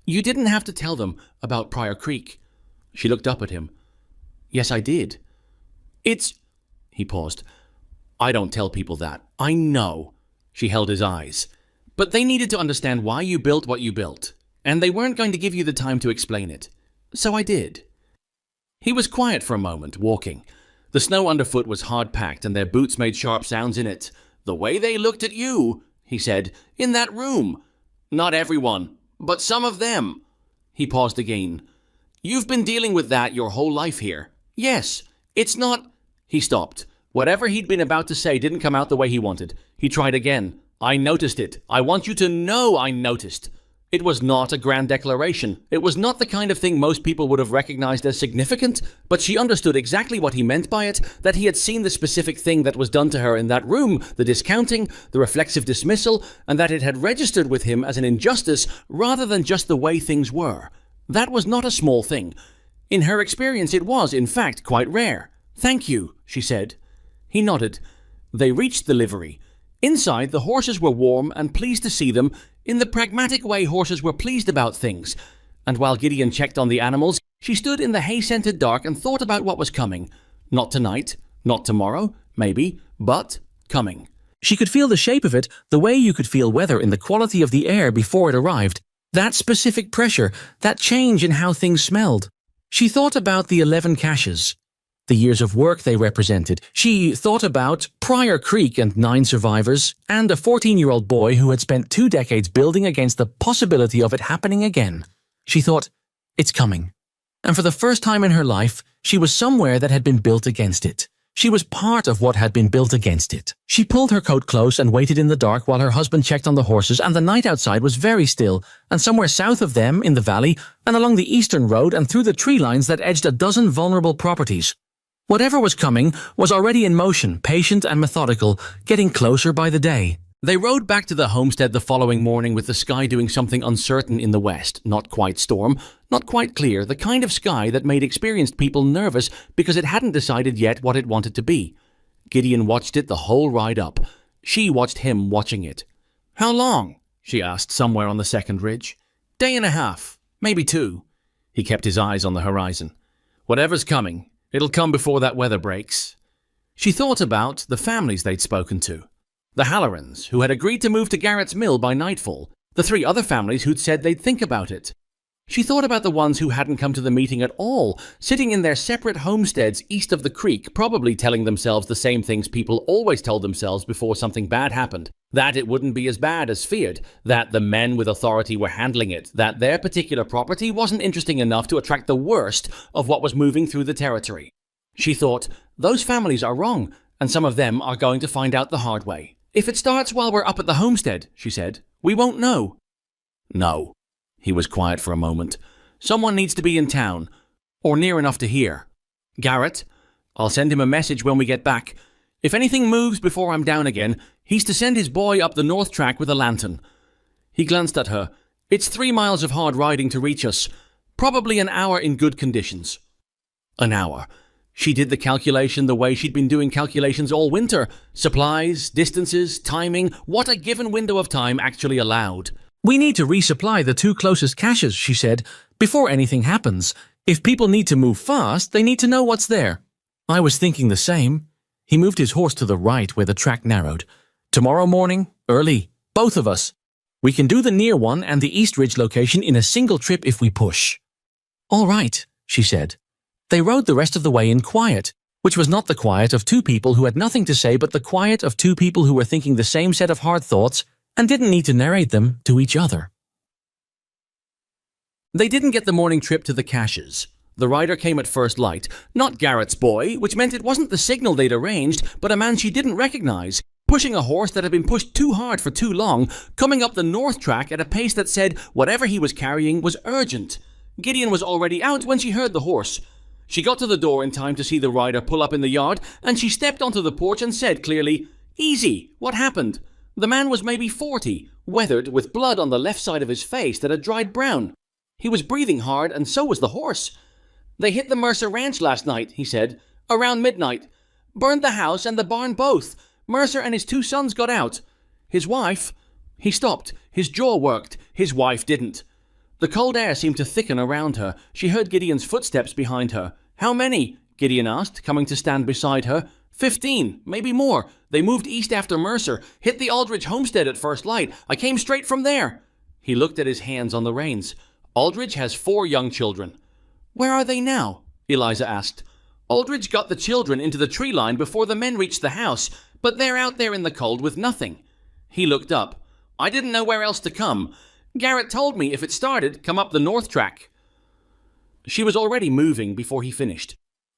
You didn't have to tell them about Pryor Creek. She looked up at him. Yes, I did. He paused. I don't tell people that. I know. She held his eyes. But they needed to understand why you built what you built, and they weren't going to give you the time to explain it. So I did. He was quiet for a moment, walking. The snow underfoot was hard-packed, and their boots made sharp sounds in it. The way they looked at you, he said, in that room. Not everyone, but some of them. He paused again. You've been dealing with that your whole life here. Yes, it's not... He stopped. Whatever he'd been about to say didn't come out the way he wanted. He tried again. I noticed it. I want you to know I noticed. It was not a grand declaration. It was not the kind of thing most people would have recognized as significant, but she understood exactly what he meant by it, that he had seen the specific thing that was done to her in that room, the discounting, the reflexive dismissal, and that it had registered with him as an injustice rather than just the way things were. That was not a small thing. In her experience, it was, in fact, quite rare. "Thank you," she said. He nodded. They reached the livery. Inside, the horses were warm and pleased to see them, in the pragmatic way horses were pleased about things. And while Gideon checked on the animals, she stood in the hay-scented dark and thought about what was coming. Not tonight, not tomorrow, maybe, but coming. She could feel the shape of it the way you could feel weather in the quality of the air before it arrived. That specific pressure, that change in how things smelled. She thought about the 11 caches, the years of work they represented. She thought about Pryor Creek and 9 survivors, and a 14-year-old boy who had spent 2 decades building against the possibility of it happening again. She thought, it's coming. And for the first time in her life, she was somewhere that had been built against it. She was part of what had been built against it. She pulled her coat close and waited in the dark while her husband checked on the horses, and the night outside was very still, and somewhere south of them, in the valley, and along the eastern road and through the tree lines that edged a dozen vulnerable properties. Whatever was coming was already in motion, patient and methodical, getting closer by the day. They rode back to the homestead the following morning with the sky doing something uncertain in the west, not quite storm, not quite clear, the kind of sky that made experienced people nervous because it hadn't decided yet what it wanted to be. Gideon watched it the whole ride up. She watched him watching it. "How long?" she asked somewhere on the second ridge. "Day and a half, maybe 2. He kept his eyes on the horizon. "Whatever's coming, it'll come before that weather breaks." She thought about the families they'd spoken to. The Hallorans, who had agreed to move to Garrett's Mill by nightfall. The 3 other families who'd said they'd think about it. She thought about the ones who hadn't come to the meeting at all, sitting in their separate homesteads east of the creek, probably telling themselves the same things people always told themselves before something bad happened. That it wouldn't be as bad as feared, that the men with authority were handling it, that their particular property wasn't interesting enough to attract the worst of what was moving through the territory. She thought, those families are wrong, and some of them are going to find out the hard way. "If it starts while we're up at the homestead," she said, "we won't know." "No." He was quiet for a moment. "Someone needs to be in town, or near enough to hear. Garrett, I'll send him a message when we get back. If anything moves before I'm down again, he's to send his boy up the north track with a lantern." He glanced at her. "It's 3 miles of hard riding to reach us. Probably an hour in good conditions." An hour. She did the calculation the way she'd been doing calculations all winter. Supplies, distances, timing, what a given window of time actually allowed. "We need to resupply the 2 closest caches," she said, "before anything happens. If people need to move fast, they need to know what's there." "I was thinking the same." He moved his horse to the right where the track narrowed. "Tomorrow morning, early, both of us. We can do the near one and the East Ridge location in a single trip if we push." "All right," she said. They rode the rest of the way in quiet, which was not the quiet of 2 people who had nothing to say, but the quiet of 2 people who were thinking the same set of hard thoughts and didn't need to narrate them to each other. They didn't get the morning trip to the caches. The rider came at first light, not Garrett's boy, which meant it wasn't the signal they'd arranged, but a man she didn't recognize, pushing a horse that had been pushed too hard for too long, coming up the north track at a pace that said whatever he was carrying was urgent. Gideon was already out when she heard the horse. She got to the door in time to see the rider pull up in the yard, and she stepped onto the porch and said clearly, "Easy, what happened?" The man was maybe 40, weathered, with blood on the left side of his face that had dried brown. He was breathing hard, and so was the horse. "They hit the Mercer Ranch last night," he said, "around midnight. Burned the house and the barn both. Mercer and his 2 sons got out. His wife..." He stopped. His jaw worked. His wife didn't. The cold air seemed to thicken around her. She heard Gideon's footsteps behind her. "How many?" Gideon asked, coming to stand beside her. 15, maybe more. They moved east after Mercer, hit the Aldridge homestead at first light. I came straight from there." He looked at his hands on the reins. "Aldridge has 4 young children." "Where are they now?" Eliza asked. "Aldridge got the children into the tree line before the men reached the house, but they're out there in the cold with nothing." He looked up. "I didn't know where else to come. Garrett told me if it started, come up the north track." She was already moving before he finished.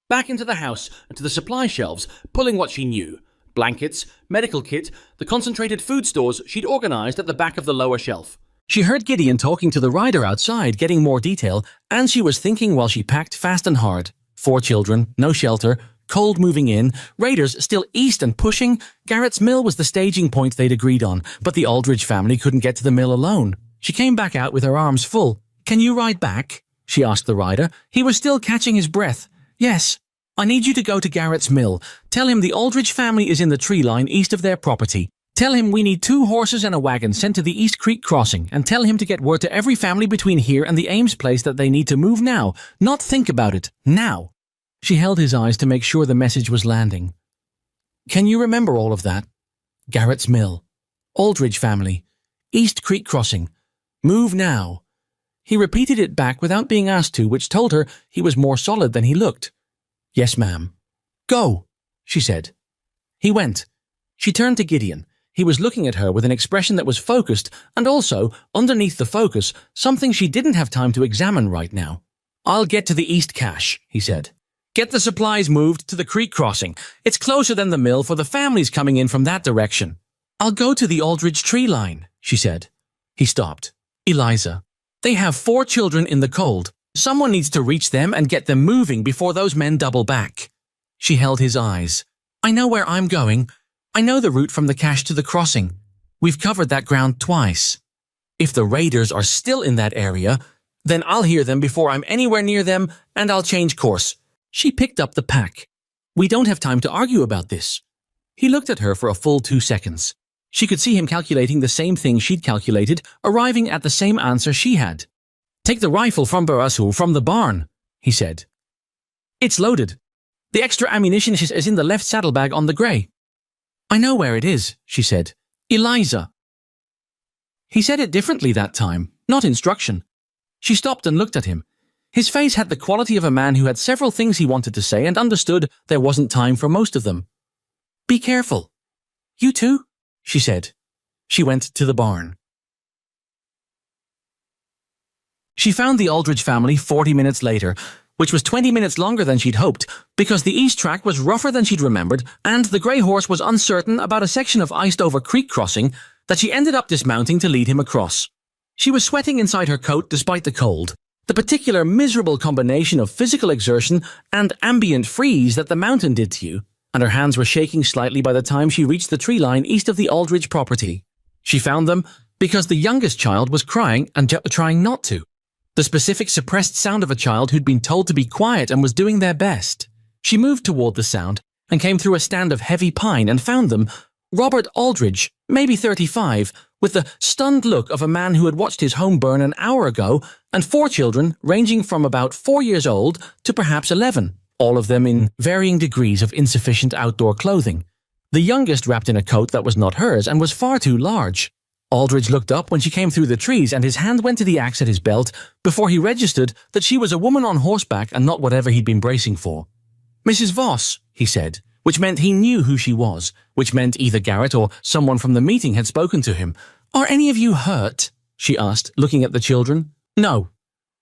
Back into the house and to the supply shelves, pulling what she knew. Blankets, medical kit, the concentrated food stores she'd organized at the back of the lower shelf. She heard Gideon talking to the rider outside, getting more detail, and she was thinking while she packed fast and hard. 4 children, no shelter, cold moving in, raiders still east and pushing. Garrett's Mill was the staging point they'd agreed on, but the Aldridge family couldn't get to the mill alone. She came back out with her arms full. "Can you ride back?" she asked the rider. He was still catching his breath. "Yes. I need you to go to Garrett's Mill. Tell him the Aldridge family is in the tree line east of their property. Tell him we need 2 horses and a wagon sent to the East Creek crossing, and tell him to get word to every family between here and the Ames place that they need to move now, not think about it, now." She held his eyes to make sure the message was landing. "Can you remember all of that? Garrett's Mill, Aldridge family, East Creek crossing, move now." He repeated it back without being asked to, which told her he was more solid than he looked. "Yes, ma'am." "Go," she said. He went. She turned to Gideon. He was looking at her with an expression that was focused, and also, underneath the focus, something she didn't have time to examine right now. "I'll get to the East Cache," he said. "Get the supplies moved to the creek crossing. It's closer than the mill for the families coming in from that direction." "I'll go to the Aldridge tree line," she said. He stopped. "Eliza, they have 4 children in the cold. Someone needs to reach them and get them moving before those men double back." She held his eyes. "I know where I'm going. I know the route from the cache to the crossing. We've covered that ground twice. If the raiders are still in that area, then I'll hear them before I'm anywhere near them, and I'll change course." She picked up the pack. "We don't have time to argue about this." He looked at her for a full 2 seconds. She could see him calculating the same thing she'd calculated, arriving at the same answer she had. "Take the rifle from Barasul from the barn," he said. "It's loaded. The extra ammunition is in the left saddlebag on the grey." "I know where it is," she said. "Eliza." He said it differently that time, not instruction. She stopped and looked at him. His face had the quality of a man who had several things he wanted to say and understood there wasn't time for most of them. "Be careful." "You too?" she said. She went to the barn. She found the Aldridge family 40 minutes later, which was 20 minutes longer than she'd hoped, because the east track was rougher than she'd remembered, and the grey horse was uncertain about a section of iced-over creek crossing that she ended up dismounting to lead him across. She was sweating inside her coat despite the cold, the particular miserable combination of physical exertion and ambient freeze that the mountain did to you, and her hands were shaking slightly by the time she reached the tree line east of the Aldridge property. She found them because the youngest child was crying and trying not to. The specific suppressed sound of a child who'd been told to be quiet and was doing their best. She moved toward the sound and came through a stand of heavy pine and found them. Robert Aldridge, maybe 35, with the stunned look of a man who had watched his home burn an hour ago, and 4 children ranging from about 4 years old to perhaps 11, all of them in varying degrees of insufficient outdoor clothing. The youngest wrapped in a coat that was not hers and was far too large. Aldridge looked up when she came through the trees, and his hand went to the axe at his belt before he registered that she was a woman on horseback and not whatever he'd been bracing for. "Mrs. Voss," he said, which meant he knew who she was, which meant either Garrett or someone from the meeting had spoken to him. "Are any of you hurt?" she asked, looking at the children. "No."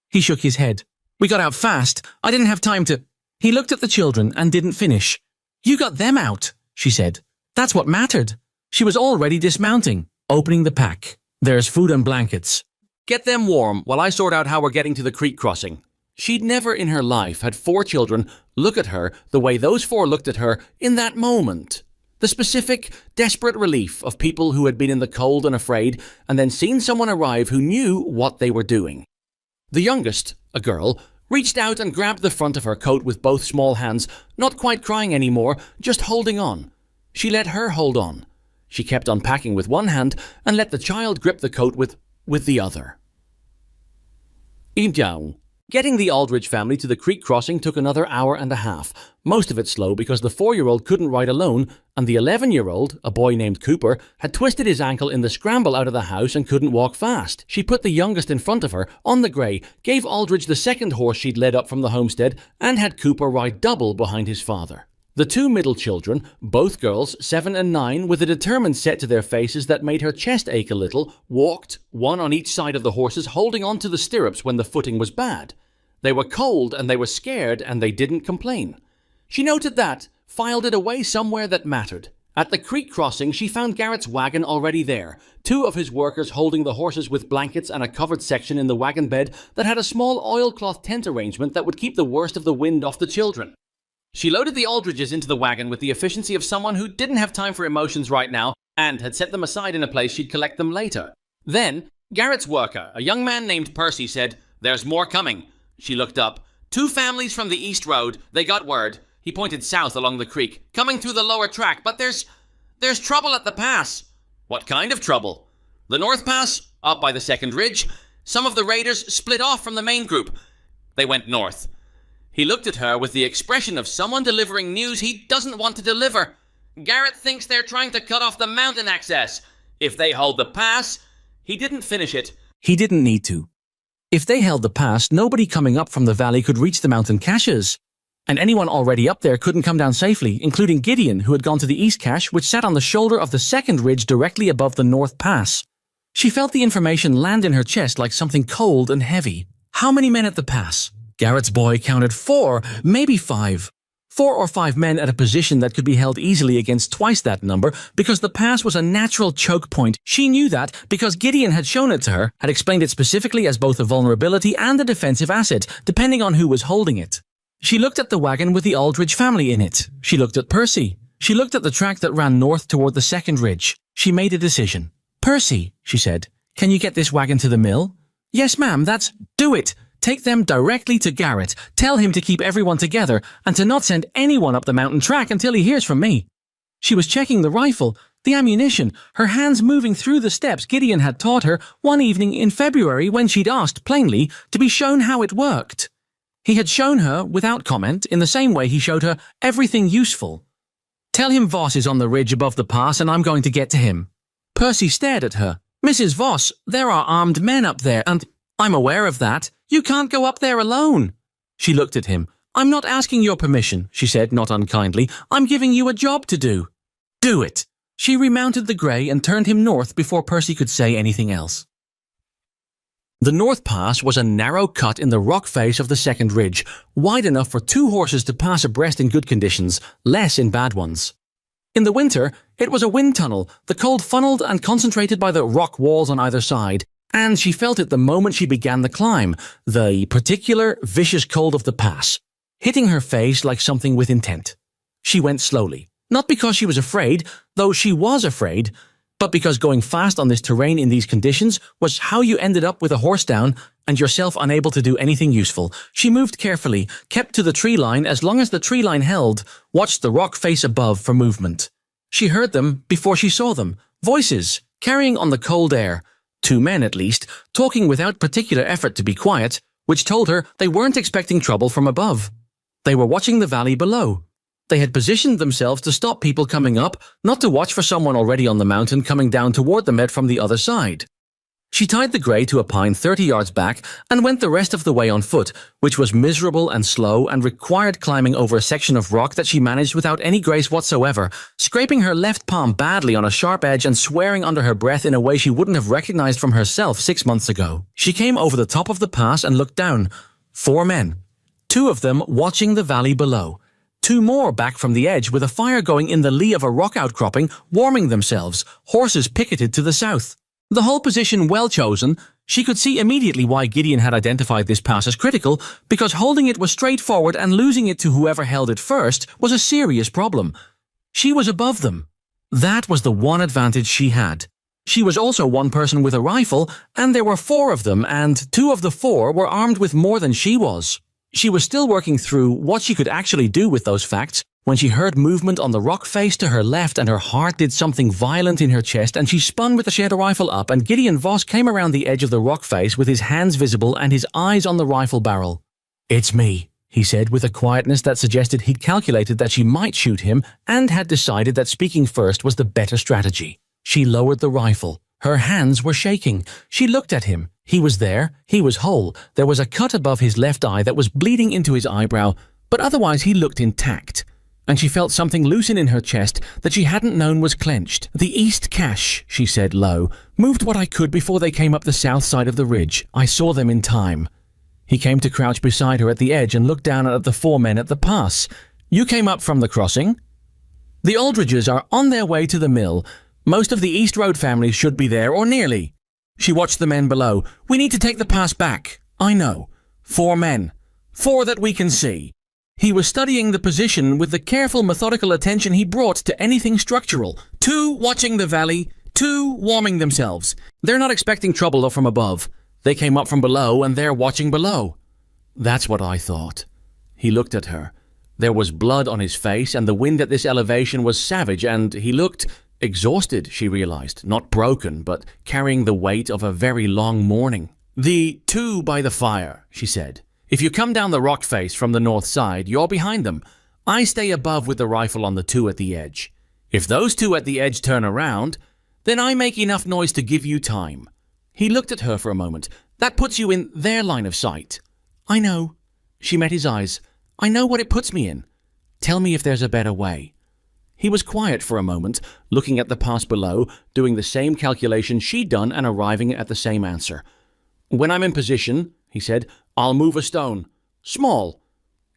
He shook his head. "We got out fast. I didn't have time to—" He looked at the children and didn't finish. "You got them out," she said. "That's what mattered." She was already dismounting, opening the pack. "There's food and blankets. Get them warm while I sort out how we're getting to the creek crossing." She'd never in her life had 4 children look at her the way those 4 looked at her in that moment. The specific, desperate relief of people who had been in the cold and afraid, and then seen someone arrive who knew what they were doing. The youngest, a girl, reached out and grabbed the front of her coat with both small hands, not quite crying anymore, just holding on. She let her hold on. She kept unpacking with one hand and let the child grip the coat with the other. Getting the Aldridge family to the creek crossing took another hour and a half, most of it slow because the 4-year-old couldn't ride alone, and the 11-year-old, a boy named Cooper, had twisted his ankle in the scramble out of the house and couldn't walk fast. She put the youngest in front of her, on the grey, gave Aldridge the second horse she'd led up from the homestead, and had Cooper ride double behind his father. The 2 middle children, both girls, 7 and 9, with a determined set to their faces that made her chest ache a little, walked, one on each side of the horses, holding on to the stirrups when the footing was bad. They were cold and they were scared and they didn't complain. She noted that, filed it away somewhere that mattered, At the creek crossing, she found Garrett's wagon already there, 2 of his workers holding the horses with blankets and a covered section in the wagon bed that had a small oilcloth tent arrangement that would keep the worst of the wind off the children. She loaded the Aldridges into the wagon with the efficiency of someone who didn't have time for emotions right now and had set them aside in a place she'd collect them later. Then, Garrett's worker, a young man named Percy, said, "There's more coming." She looked up. 2 families from the East Road. They got word. He pointed south along the creek, coming through the lower track, but there's trouble at the pass. What kind of trouble? The North Pass, up by the second ridge. Some of the raiders split off from the main group. They went north. He looked at her with the expression of someone delivering news he doesn't want to deliver. Garrett thinks they're trying to cut off the mountain access. If they hold the pass... He didn't finish it. He didn't need to. If they held the pass, nobody coming up from the valley could reach the mountain caches. And anyone already up there couldn't come down safely, including Gideon, who had gone to the east cache, which sat on the shoulder of the second ridge directly above the North Pass. She felt the information land in her chest like something cold and heavy. How many men at the pass? Garrett's boy counted 4, maybe 5. 4 or 5 men at a position that could be held easily against twice that number because the pass was a natural choke point. She knew that because Gideon had shown it to her, had explained it specifically as both a vulnerability and a defensive asset, depending on who was holding it. She looked at the wagon with the Aldridge family in it. She looked at Percy. She looked at the track that ran north toward the second ridge. She made a decision. "Percy," she said, "can you get this wagon to the mill?" "Yes, ma'am, do it. Take them directly to Garrett. Tell him to keep everyone together and to not send anyone up the mountain track until he hears from me." She was checking the rifle, the ammunition, her hands moving through the steps Gideon had taught her one evening in February when she'd asked, plainly, to be shown how it worked. He had shown her, without comment, in the same way he showed her everything useful. "Tell him Voss is on the ridge above the pass and I'm going to get to him." Percy stared at her. "Mrs. Voss, there are armed men up there and I'm aware of that. You can't go up there alone." She looked at him. "I'm not asking your permission," she said, not unkindly. "I'm giving you a job to do." "Do it." She remounted the grey and turned him north before Percy could say anything else. The North Pass was a narrow cut in the rock face of the second ridge, wide enough for 2 horses to pass abreast in good conditions, less in bad ones. In the winter, it was a wind tunnel, the cold funneled and concentrated by the rock walls on either side, and she felt it the moment she began the climb, the particular, vicious cold of the pass, hitting her face like something with intent. She went slowly, not because she was afraid, though she was afraid, but because going fast on this terrain in these conditions was how you ended up with a horse down and yourself unable to do anything useful. She moved carefully, kept to the tree line as long as the tree line held, watched the rock face above for movement. She heard them before she saw them, voices, carrying on the cold air, 2 men at least, talking without particular effort to be quiet, which told her they weren't expecting trouble from above. They were watching the valley below. They had positioned themselves to stop people coming up, not to watch for someone already on the mountain coming down toward them from the other side. She tied the grey to a pine 30 yards back and went the rest of the way on foot, which was miserable and slow and required climbing over a section of rock that she managed without any grace whatsoever, scraping her left palm badly on a sharp edge and swearing under her breath in a way she wouldn't have recognized from herself 6 months ago. She came over the top of the pass and looked down. 4 men. 2 of them watching the valley below. 2 more back from the edge with a fire going in the lee of a rock outcropping, warming themselves, horses picketed to the south. The whole position well chosen. She could see immediately why Gideon had identified this pass as critical, because holding it was straightforward and losing it to whoever held it first was a serious problem. She was above them. That was the one advantage she had. She was also one person with a rifle, and there were 4 of them, and 2 of the 4 were armed with more than she was. She was still working through what she could actually do with those facts when she heard movement on the rock face to her left and her heart did something violent in her chest and she spun with the shadow rifle up and Gideon Voss came around the edge of the rock face with his hands visible and his eyes on the rifle barrel. "It's me," he said with a quietness that suggested he'd calculated that she might shoot him and had decided that speaking first was the better strategy. She lowered the rifle. Her hands were shaking. She looked at him. He was there. He was whole. There was a cut above his left eye that was bleeding into his eyebrow, but otherwise he looked intact. And she felt something loosen in her chest that she hadn't known was clenched. "The East Cache," she said low, "moved what I could before they came up the south side of the ridge. I saw them in time." He came to crouch beside her at the edge and looked down at the 4 men at the pass. "You came up from the crossing?" The Aldridges are on their way to the mill. Most of the East Road families should be there, or nearly. She watched the men below. We need to take the pass back. I know. 4 men. 4 that we can see. He was studying the position with the careful, methodical attention he brought to anything structural. 2 watching the valley, 2 warming themselves. They're not expecting trouble from above. They came up from below and they're watching below. That's what I thought. He looked at her. There was blood on his face and the wind at this elevation was savage and he looked exhausted, she realized. Not broken, but carrying the weight of a very long morning. The 2 by the fire, she said. If you come down the rock face from the north side, you're behind them. I stay above with the rifle on the 2 at the edge. If those 2 at the edge turn around, then I make enough noise to give you time. He looked at her for a moment. That puts you in their line of sight. I know. She met his eyes. I know what it puts me in. Tell me if there's a better way. He was quiet for a moment, looking at the pass below, doing the same calculation she'd done and arriving at the same answer. When I'm in position, he said, I'll move a stone. Small.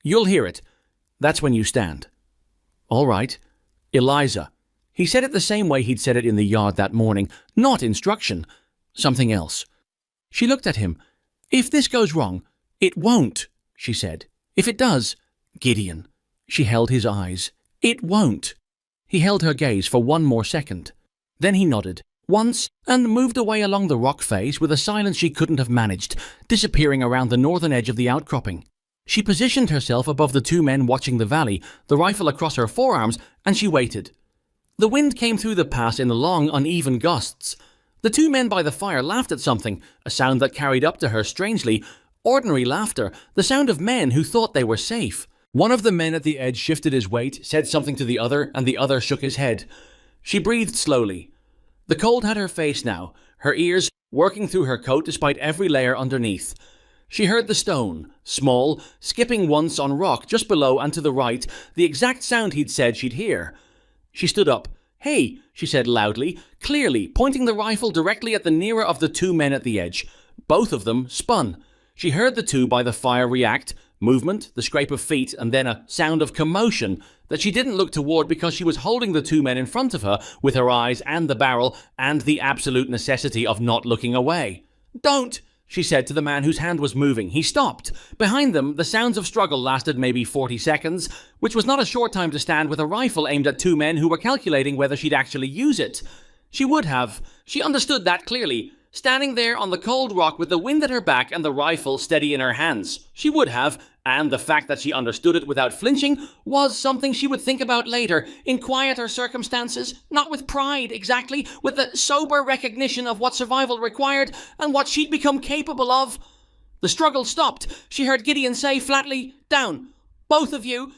You'll hear it. That's when you stand. All right. Eliza. He said it the same way he'd said it in the yard that morning. Not instruction. Something else. She looked at him. If this goes wrong, it won't, she said. If it does, Gideon. She held his eyes. It won't. He held her gaze for one more second. Then he nodded. Once, and moved away along the rock face with a silence she couldn't have managed, disappearing around the northern edge of the outcropping. She positioned herself above the 2 men watching the valley, the rifle across her forearms, and she waited. The wind came through the pass in long, uneven gusts. The 2 men by the fire laughed at something, a sound that carried up to her strangely, ordinary laughter, the sound of men who thought they were safe. One of the men at the edge shifted his weight, said something to the other, and the other shook his head. She breathed slowly. The cold had her face now, her ears working through her coat despite every layer underneath. She heard the stone, small, skipping once on rock just below and to the right, the exact sound he'd said she'd hear. She stood up. Hey, she said loudly, clearly, pointing the rifle directly at the nearer of the 2 men at the edge. Both of them spun. She heard the 2 by the fire react, movement, the scrape of feet, and then a sound of commotion that she didn't look toward because she was holding the 2 men in front of her with her eyes and the barrel and the absolute necessity of not looking away. Don't, she said to the man whose hand was moving. He stopped. Behind them, the sounds of struggle lasted maybe 40 seconds, which was not a short time to stand with a rifle aimed at 2 men who were calculating whether she'd actually use it. She would have. She understood that clearly. Standing there on the cold rock with the wind at her back and the rifle steady in her hands. She would have, and the fact that she understood it without flinching was something she would think about later, in quieter circumstances, not with pride exactly, with the sober recognition of what survival required and what she'd become capable of. The struggle stopped. She heard Gideon say flatly, "Down. Both of you.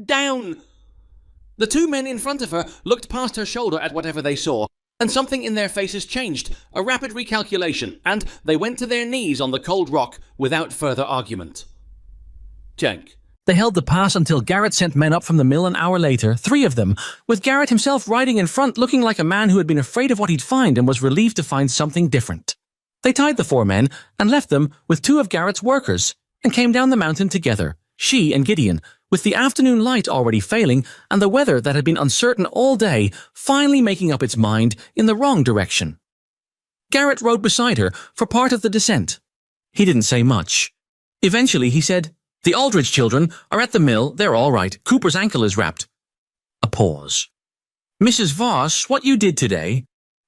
Down." The 2 men in front of her looked past her shoulder at whatever they saw. And something in their faces changed, a rapid recalculation, and they went to their knees on the cold rock without further argument. Cenk. They held the pass until Garrett sent men up from the mill an hour later, 3 of them, with Garrett himself riding in front looking like a man who had been afraid of what he'd find and was relieved to find something different. They tied the 4 men and left them with 2 of Garrett's workers and came down the mountain together, she and Gideon, with the afternoon light already failing and the weather that had been uncertain all day finally making up its mind in the wrong direction. Garrett rode beside her for part of the descent. He didn't say much. Eventually he said, "The Aldridge children are at the mill. They're all right. Cooper's ankle is wrapped." A pause. "Mrs. Voss, what you did today,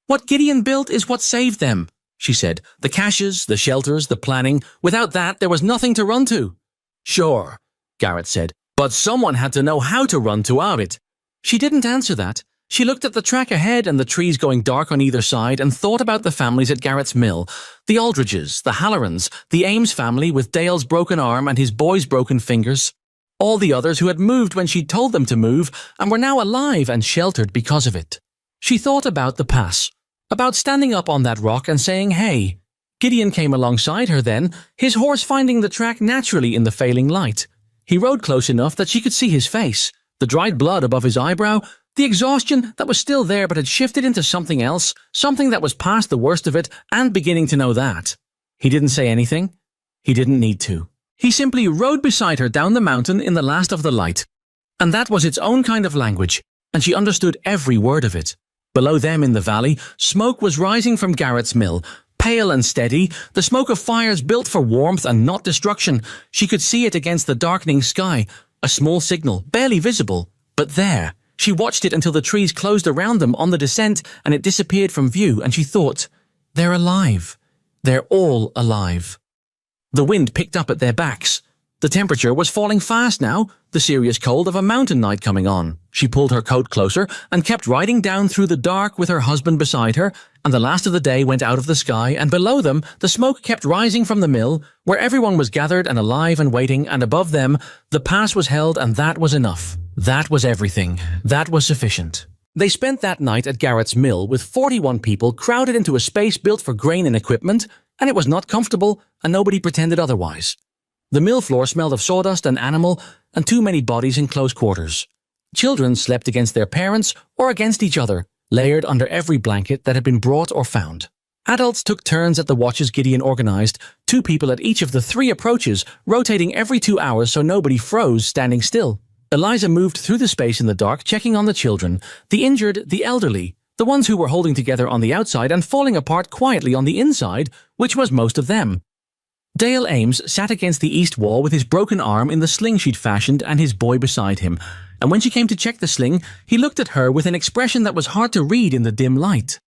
what Gideon built is what saved them," she said. "The caches, the shelters, the planning. Without that, there was nothing to run to." "Sure," Garrett said. "But someone had to know how to run to it." She didn't answer that. She looked at the track ahead and the trees going dark on either side and thought about the families at Garrett's mill. The Aldridges, the Hallorans, the Ames family with Dale's broken arm and his boy's broken fingers. All the others who had moved when she'd told them to move and were now alive and sheltered because of it. She thought about the pass, about standing up on that rock and saying, "Hey." Gideon came alongside her then, his horse finding the track naturally in the failing light. He rode close enough that she could see his face, the dried blood above his eyebrow, the exhaustion that was still there but had shifted into something else, something that was past the worst of it and beginning to know that. He didn't say anything. He didn't need to. He simply rode beside her down the mountain in the last of the light. And that was its own kind of language, and she understood every word of it. Below them in the valley, smoke was rising from Garrett's mill, pale and steady, the smoke of fires built for warmth and not destruction. She could see it against the darkening sky, a small signal, barely visible, but there. She watched it until the trees closed around them on the descent and it disappeared from view, and she thought, they're alive. They're all alive. The wind picked up at their backs. The temperature was falling fast now, the serious cold of a mountain night coming on. She pulled her coat closer and kept riding down through the dark with her husband beside her, and the last of the day went out of the sky, and below them the smoke kept rising from the mill, where everyone was gathered and alive and waiting, and above them the pass was held, and that was enough. That was everything. That was sufficient. They spent that night at Garrett's mill with 41 people crowded into a space built for grain and equipment, and it was not comfortable, and nobody pretended otherwise. The mill floor smelled of sawdust and animal, and too many bodies in close quarters. Children slept against their parents or against each other, layered under every blanket that had been brought or found. Adults took turns at the watches Gideon organized, 2 people at each of the 3 approaches, rotating every 2 hours so nobody froze standing still. Eliza moved through the space in the dark, checking on the children, the injured, the elderly, the ones who were holding together on the outside and falling apart quietly on the inside, which was most of them. Dale Ames sat against the east wall with his broken arm in the sling she'd fashioned and his boy beside him, and when she came to check the sling, he looked at her with an expression that was hard to read in the dim light.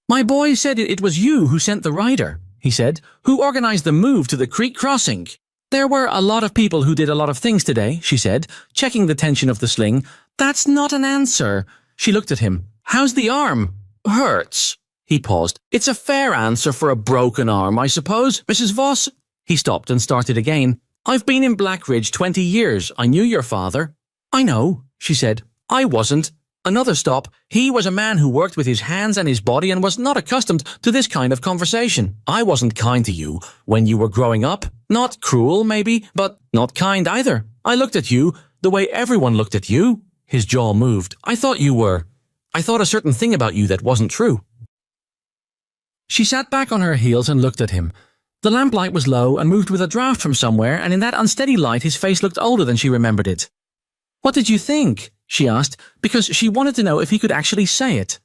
"My boy said it was you who sent the rider," he said, "who organized the move to the creek crossing." "There were a lot of people who did a lot of things today," she said, checking the tension of the sling. "That's not an answer." She looked at him. "How's the arm?" "Hurts." He paused. "It's a fair answer for a broken arm, I suppose, Mrs. Voss." He stopped and started again. "I've been in Black Ridge 20 years. I knew your father." "I know," she said. "I wasn't." Another stop. He was a man who worked with his hands and his body and was not accustomed to this kind of conversation. "I wasn't kind to you when you were growing up. Not cruel, maybe, but not kind either. I looked at you the way everyone looked at you." His jaw moved. I thought a certain thing about you that wasn't true." She sat back on her heels and looked at him. The lamplight was low and moved with a draft from somewhere, and in that unsteady light his face looked older than she remembered it. "What did you think?" she asked, because she wanted to know if he could actually say it.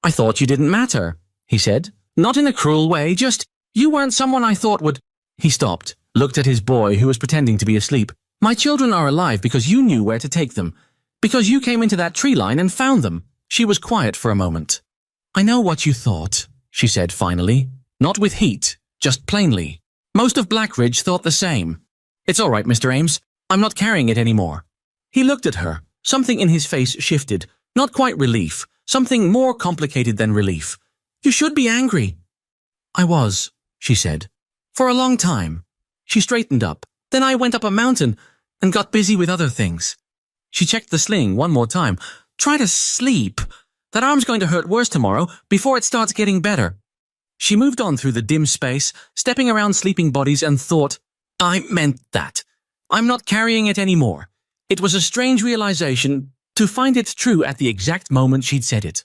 "I thought you didn't matter," he said. "Not in a cruel way, just you weren't someone I thought would—" He stopped, looked at his boy who was pretending to be asleep. "My children are alive because you knew where to take them. Because you came into that tree line and found them." She was quiet for a moment. "I know what you thought," she said finally. Not with heat, just plainly. "Most of Black Ridge thought the same. It's all right, Mr. Ames. I'm not carrying it anymore." He looked at her. Something in his face shifted. Not quite relief. Something more complicated than relief. "You should be angry." "I was," she said. "For a long time." She straightened up. "Then I went up a mountain and got busy with other things." She checked the sling one more time. "Try to sleep. That arm's going to hurt worse tomorrow before it starts getting better." She moved on through the dim space, stepping around sleeping bodies, and thought, "I meant that. I'm not carrying it anymore." It was a strange realization to find it true at the exact moment she'd said it.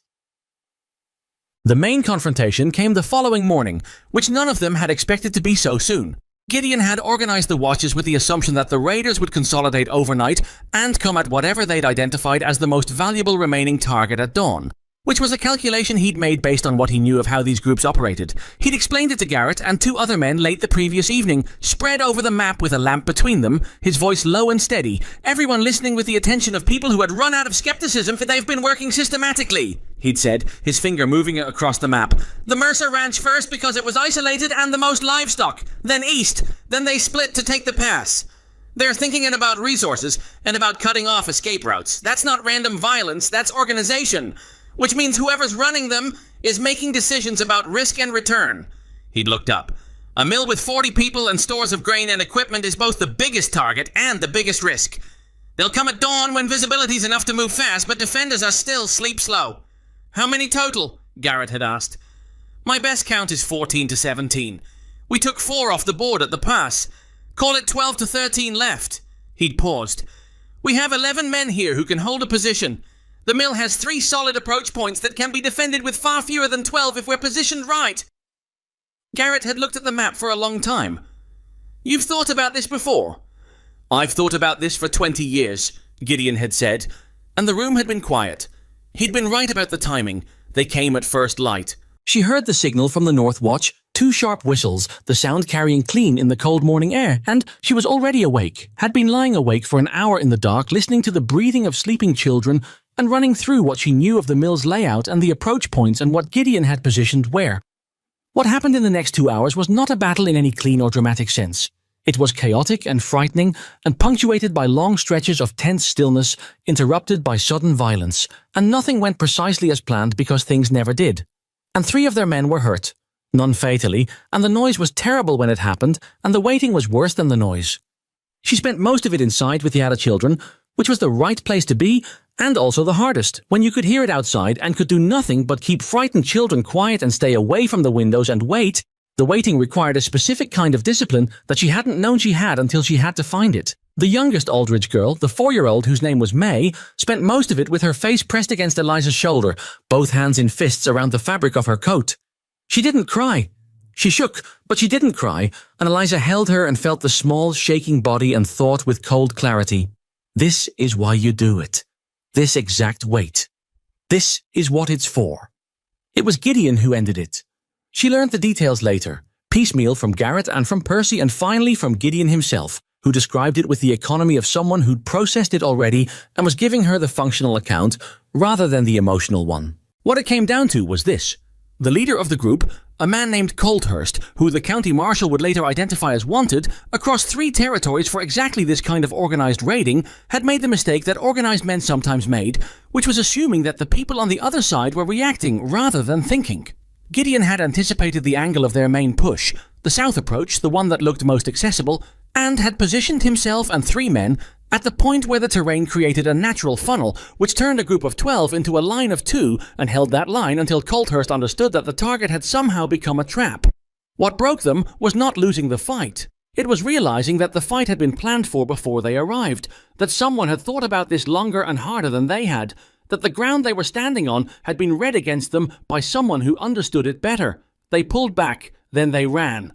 The main confrontation came the following morning, which none of them had expected to be so soon. Gideon had organized the watches with the assumption that the raiders would consolidate overnight and come at whatever they'd identified as the most valuable remaining target at dawn, which was a calculation he'd made based on what he knew of how these groups operated. He'd explained it to Garrett and 2 other men late the previous evening, spread over the map with a lamp between them, his voice low and steady, everyone listening with the attention of people who had run out of skepticism for they've been working systematically. He'd said, his finger moving across the map. "The Mercer Ranch first because it was isolated and the most livestock, then east, then they split to take the pass. They're thinking about resources and about cutting off escape routes. That's not random violence, that's organization. Which means whoever's running them is making decisions about risk and return." He'd looked up. "A mill with 40 people and stores of grain and equipment is both the biggest target and the biggest risk. They'll come at dawn when visibility's enough to move fast, but defenders are still sleep slow." "How many total?" Garrett had asked. "My best count is 14 to 17. We took 4 off the board at the pass. Call it 12 to 13 left." He'd paused. "We have 11 men here who can hold a position. The mill has 3 solid approach points that can be defended with far fewer than 12 if we're positioned right." Garrett had looked at the map for a long time. "You've thought about this before?" "I've thought about this for 20 years, Gideon had said, and the room had been quiet. He'd been right about the timing. They came at first light. She heard the signal from the North Watch, 2 sharp whistles, the sound carrying clean in the cold morning air, and she was already awake, had been lying awake for an hour in the dark, listening to the breathing of sleeping children and running through what she knew of the mill's layout and the approach points and what Gideon had positioned where. What happened in the next 2 hours was not a battle in any clean or dramatic sense. It was chaotic and frightening and punctuated by long stretches of tense stillness interrupted by sudden violence, and nothing went precisely as planned because things never did. And 3 of their men were hurt, none fatally, and the noise was terrible when it happened, and the waiting was worse than the noise. She spent most of it inside with the other children, which was the right place to be, and also the hardest, when you could hear it outside and could do nothing but keep frightened children quiet and stay away from the windows and wait. The waiting required a specific kind of discipline that she hadn't known she had until she had to find it. The youngest Aldridge girl, the 4-year-old whose name was May, spent most of it with her face pressed against Eliza's shoulder, both hands in fists around the fabric of her coat. She didn't cry. She shook, but she didn't cry, and Eliza held her and felt the small, shaking body and thought with cold clarity, "This is why you do it. This exact weight. This is what it's for." It was Gideon who ended it. She learned the details later, piecemeal from Garrett and from Percy and finally from Gideon himself, who described it with the economy of someone who'd processed it already and was giving her the functional account rather than the emotional one. What it came down to was this. The leader of the group, a man named Colthurst, who the county marshal would later identify as wanted, across 3 territories for exactly this kind of organized raiding, had made the mistake that organized men sometimes made, which was assuming that the people on the other side were reacting rather than thinking. Gideon had anticipated the angle of their main push, the south approach, the one that looked most accessible, and had positioned himself and 3 men at the point where the terrain created a natural funnel, which turned a group of 12 into a line of 2 and held that line until Colthurst understood that the target had somehow become a trap. What broke them was not losing the fight. It was realizing that the fight had been planned for before they arrived, that someone had thought about this longer and harder than they had, that the ground they were standing on had been read against them by someone who understood it better. They pulled back, then they ran.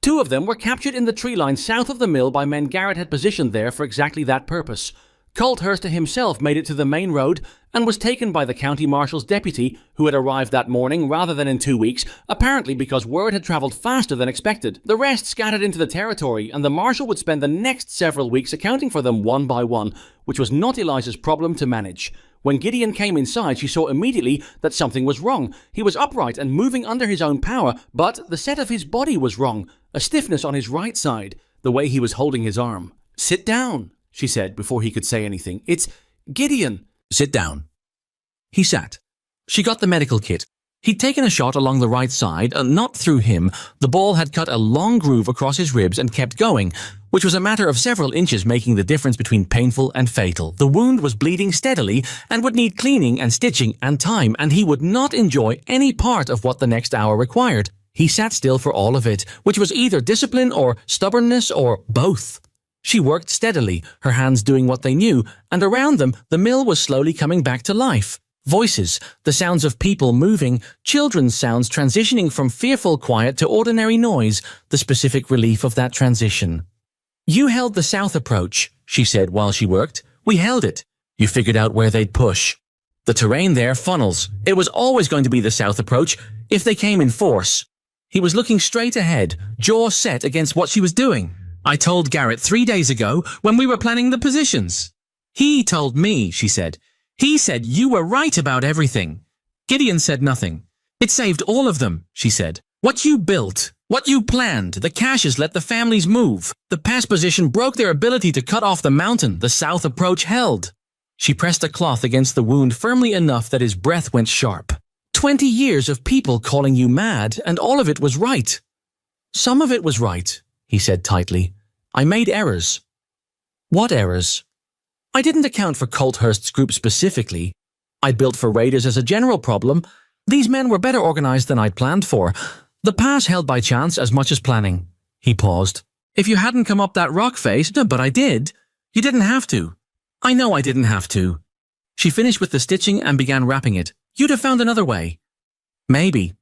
2 of them were captured in the tree line south of the mill by men Garrett had positioned there for exactly that purpose. Colthurst himself made it to the main road and was taken by the county marshal's deputy, who had arrived that morning rather than in 2 weeks, apparently because word had travelled faster than expected. The rest scattered into the territory, and the marshal would spend the next several weeks accounting for them one by one, which was not Eliza's problem to manage. When Gideon came inside, she saw immediately that something was wrong. He was upright and moving under his own power, but the set of his body was wrong. A stiffness on his right side, the way he was holding his arm. "Sit down," she said before he could say anything. "It's Gideon." "Sit down." He sat. She got the medical kit. He'd taken a shot along the right side, and not through him. The ball had cut a long groove across his ribs and kept going, which was a matter of several inches making the difference between painful and fatal. The wound was bleeding steadily and would need cleaning and stitching and time, and he would not enjoy any part of what the next hour required. He sat still for all of it, which was either discipline or stubbornness or both. She worked steadily, her hands doing what they knew, and around them the mill was slowly coming back to life. Voices, the sounds of people moving, children's sounds transitioning from fearful quiet to ordinary noise, the specific relief of that transition. "You held the south approach," she said while she worked. "We held it. You figured out where they'd push. The terrain there funnels. It was always going to be the south approach if they came in force." He was looking straight ahead, jaw set against what she was doing. "I told Garrett 3 days ago when we were planning the positions." "He told me," she said. "He said you were right about everything." Gideon said nothing. "It saved all of them," she said. "What you built, what you planned, the caches let the families move. The pass position broke their ability to cut off the mountain. The south approach held." She pressed a cloth against the wound firmly enough that his breath went sharp. 20 years of people calling you mad, and all of it was right." "Some of it was right," he said tightly. "I made errors." "What errors?" "I didn't account for Colthurst's group specifically. I built for raiders as a general problem. These men were better organized than I'd planned for. The pass held by chance as much as planning." He paused. "If you hadn't come up that rock face—" "No, but I did. You didn't have to." "I know I didn't have to." She finished with the stitching and began wrapping it. "You'd have found another way." "Maybe."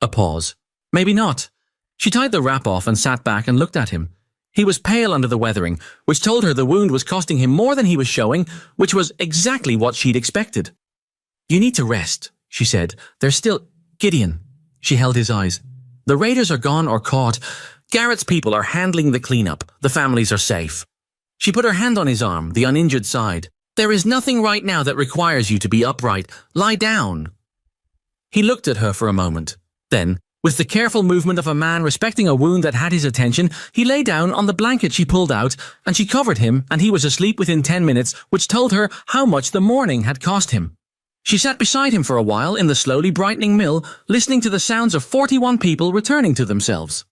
A pause. "Maybe not." She tied the wrap off and sat back and looked at him. He was pale under the weathering, which told her the wound was costing him more than he was showing, which was exactly what she'd expected. You need to rest, she said. There's still… Gideon. She held his eyes. The raiders are gone or caught. Garrett's people are handling the cleanup. The families are safe. She put her hand on his arm, the uninjured side. There is nothing right now that requires you to be upright. Lie down. He looked at her for a moment. Then, with the careful movement of a man respecting a wound that had his attention, he lay down on the blanket she pulled out, and she covered him, and he was asleep within 10 minutes, which told her how much the morning had cost him. She sat beside him for a while in the slowly brightening mill, listening to the sounds of 41 people returning to themselves.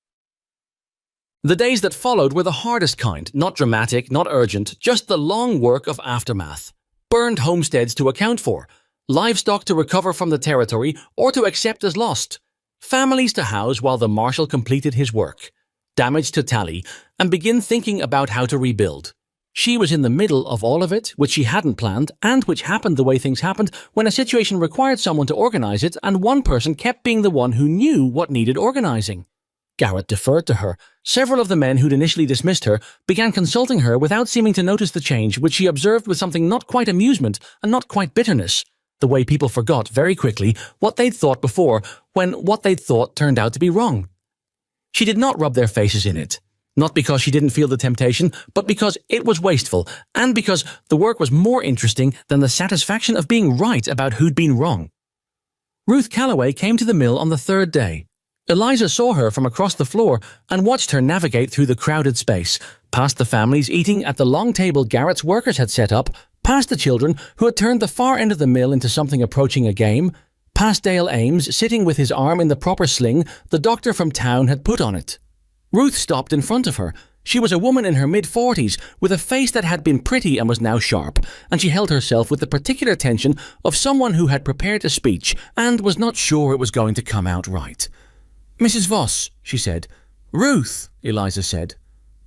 The days that followed were the hardest kind, not dramatic, not urgent, just the long work of aftermath. Burned homesteads to account for, livestock to recover from the territory or to accept as lost, families to house while the marshal completed his work, damage to tally, and begin thinking about how to rebuild. She was in the middle of all of it, which she hadn't planned, and which happened the way things happened when a situation required someone to organize it, and one person kept being the one who knew what needed organizing. Garrett deferred to her. Several of the men who'd initially dismissed her began consulting her without seeming to notice the change, which she observed with something not quite amusement and not quite bitterness, the way people forgot very quickly what they'd thought before when what they'd thought turned out to be wrong. She did not rub their faces in it, not because she didn't feel the temptation, but because it was wasteful, and because the work was more interesting than the satisfaction of being right about who'd been wrong. Ruth Calloway came to the mill on the third day. Eliza saw her from across the floor and watched her navigate through the crowded space, past the families eating at the long table Garrett's workers had set up, past the children who had turned the far end of the mill into something approaching a game, past Dale Ames sitting with his arm in the proper sling the doctor from town had put on it. Ruth stopped in front of her. She was a woman in her mid-40s, with a face that had been pretty and was now sharp, and she held herself with the particular tension of someone who had prepared a speech and was not sure it was going to come out right. "Mrs. Voss," she said. "Ruth," Eliza said.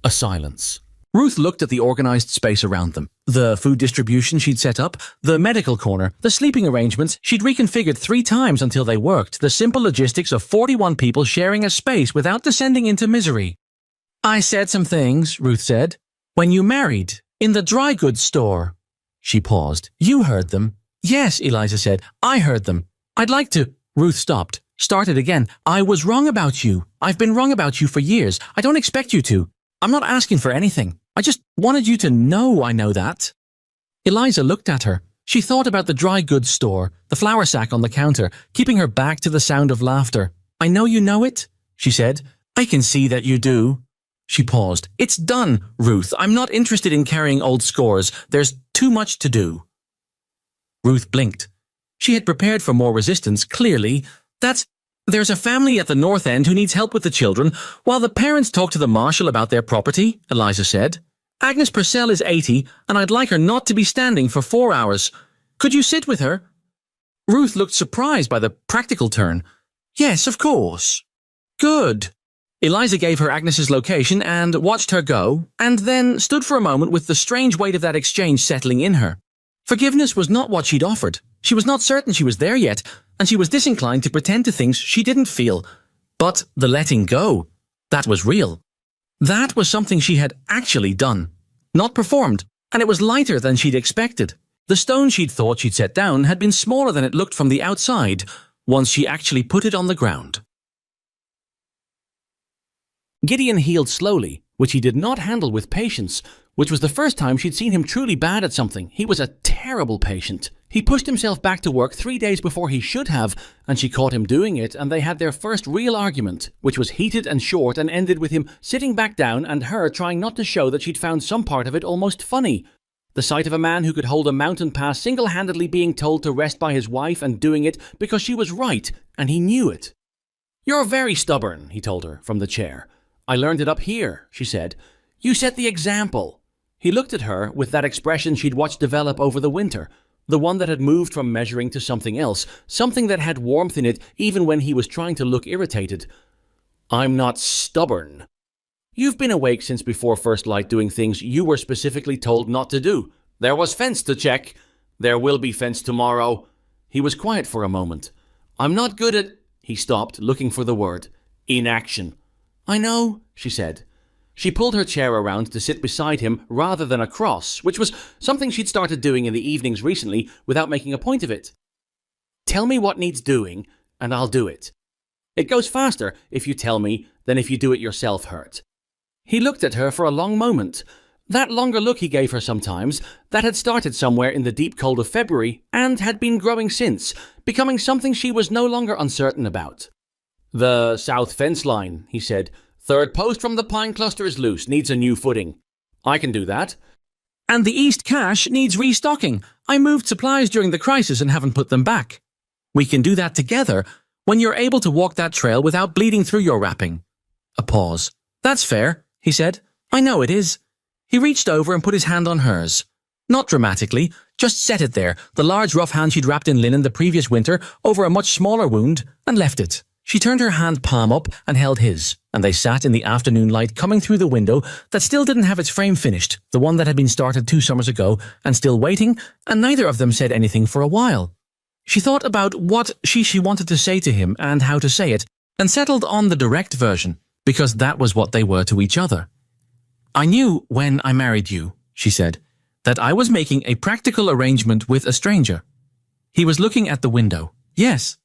A silence. Ruth looked at the organized space around them. The food distribution she'd set up, the medical corner, the sleeping arrangements she'd reconfigured 3 times until they worked, the simple logistics of 41 people sharing a space without descending into misery. "I said some things," Ruth said. "When you married, in the dry goods store." She paused. "You heard them." "Yes," Eliza said. "I heard them. I'd like to—" Ruth stopped. Started again. "I was wrong about you. I've been wrong about you for years. I don't expect you to. I'm not asking for anything. I just wanted you to know I know that." Eliza looked at her. She thought about the dry goods store, the flour sack on the counter, keeping her back to the sound of laughter. "I know you know it," she said. "I can see that you do." She paused. "It's done, Ruth. I'm not interested in carrying old scores. There's too much to do." Ruth blinked. She had prepared for more resistance, clearly. There's a family at the north end who needs help with the children, while the parents talk to the marshal about their property, Eliza said. "Agnes Purcell is 80, and I'd like her not to be standing for 4 hours. Could you sit with her?" Ruth looked surprised by the practical turn. "Yes, of course." "Good." Eliza gave her Agnes's location and watched her go, and then stood for a moment with the strange weight of that exchange settling in her. Forgiveness was not what she'd offered. She was not certain she was there yet, and she was disinclined to pretend to things she didn't feel. But the letting go, that was real. That was something she had actually done, not performed, and it was lighter than she'd expected. The stone she'd thought she'd set down had been smaller than it looked from the outside, once she actually put it on the ground. Gideon healed slowly, which he did not handle with patience, which was the first time she'd seen him truly bad at something. He was a terrible patient. He pushed himself back to work 3 days before he should have, and she caught him doing it, and they had their first real argument, which was heated and short and ended with him sitting back down and her trying not to show that she'd found some part of it almost funny. The sight of a man who could hold a mountain pass single-handedly being told to rest by his wife and doing it because she was right, and he knew it. "You're very stubborn," he told her from the chair. "I learned it up here," she said. "You set the example." He looked at her with that expression she'd watched develop over the winter, the one that had moved from measuring to something else, something that had warmth in it even when he was trying to look irritated. "I'm not stubborn. You've been awake since before first light doing things you were specifically told not to do. There was fence to check. There will be fence tomorrow." He was quiet for a moment. "I'm not good at—" He stopped, looking for the word. "Inaction." "I know," she said. She pulled her chair around to sit beside him rather than across, which was something she'd started doing in the evenings recently without making a point of it. Tell me what needs doing, and I'll do it. It goes faster if you tell me than if you do it yourself, Hurt. He looked at her for a long moment. That longer look he gave her sometimes, that had started somewhere in the deep cold of February and had been growing since, becoming something she was no longer uncertain about. The south fence line, he said. Third post from the pine cluster is loose, needs a new footing. I can do that. And the east cache needs restocking. I moved supplies during the crisis and haven't put them back. We can do that together when you're able to walk that trail without bleeding through your wrapping. A pause. That's fair, he said. I know it is. He reached over and put his hand on hers. Not dramatically, just set it there, the large rough hand she'd wrapped in linen the previous winter over a much smaller wound, and left it. She turned her hand palm up and held his, and they sat in the afternoon light coming through the window that still didn't have its frame finished, the one that had been started 2 summers ago, and still waiting, and neither of them said anything for a while. She thought about what she wanted to say to him and how to say it, and settled on the direct version, because that was what they were to each other. I knew when I married you, she said, that I was making a practical arrangement with a stranger. He was looking at the window. Yes.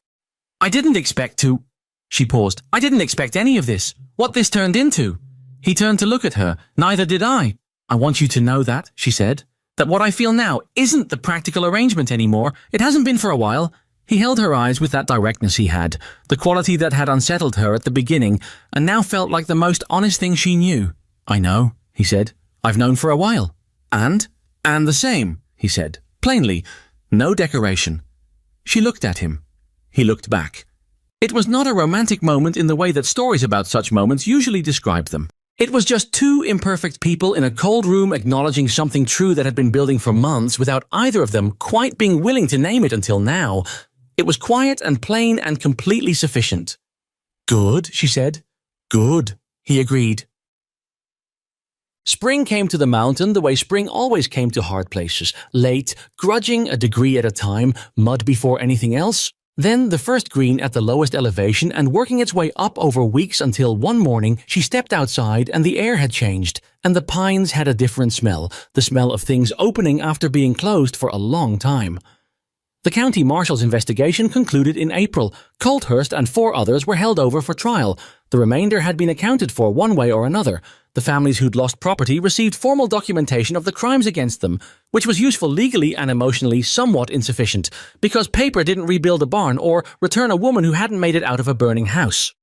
I didn't expect to... She paused. I didn't expect any of this. What this turned into. He turned to look at her. Neither did I. I want you to know that, she said, that what I feel now isn't the practical arrangement anymore. It hasn't been for a while. He held her eyes with that directness he had, the quality that had unsettled her at the beginning, and now felt like the most honest thing she knew. I know, he said. I've known for a while. And the same, he said, plainly. No decoration. She looked at him. He looked back. It was not a romantic moment in the way that stories about such moments usually describe them. It was just 2 imperfect people in a cold room acknowledging something true that had been building for months without either of them quite being willing to name it until now. It was quiet and plain and completely sufficient. Good, she said. Good, he agreed. Spring came to the mountain the way spring always came to hard places, late, grudging a degree at a time, mud before anything else. Then the first green at the lowest elevation and working its way up over weeks until one morning she stepped outside and the air had changed and the pines had a different smell, the smell of things opening after being closed for a long time. The county marshal's investigation concluded in April. Colthurst and 4 others were held over for trial. The remainder had been accounted for one way or another. The families who'd lost property received formal documentation of the crimes against them, which was useful legally and emotionally somewhat insufficient, because paper didn't rebuild a barn or return a woman who hadn't made it out of a burning house.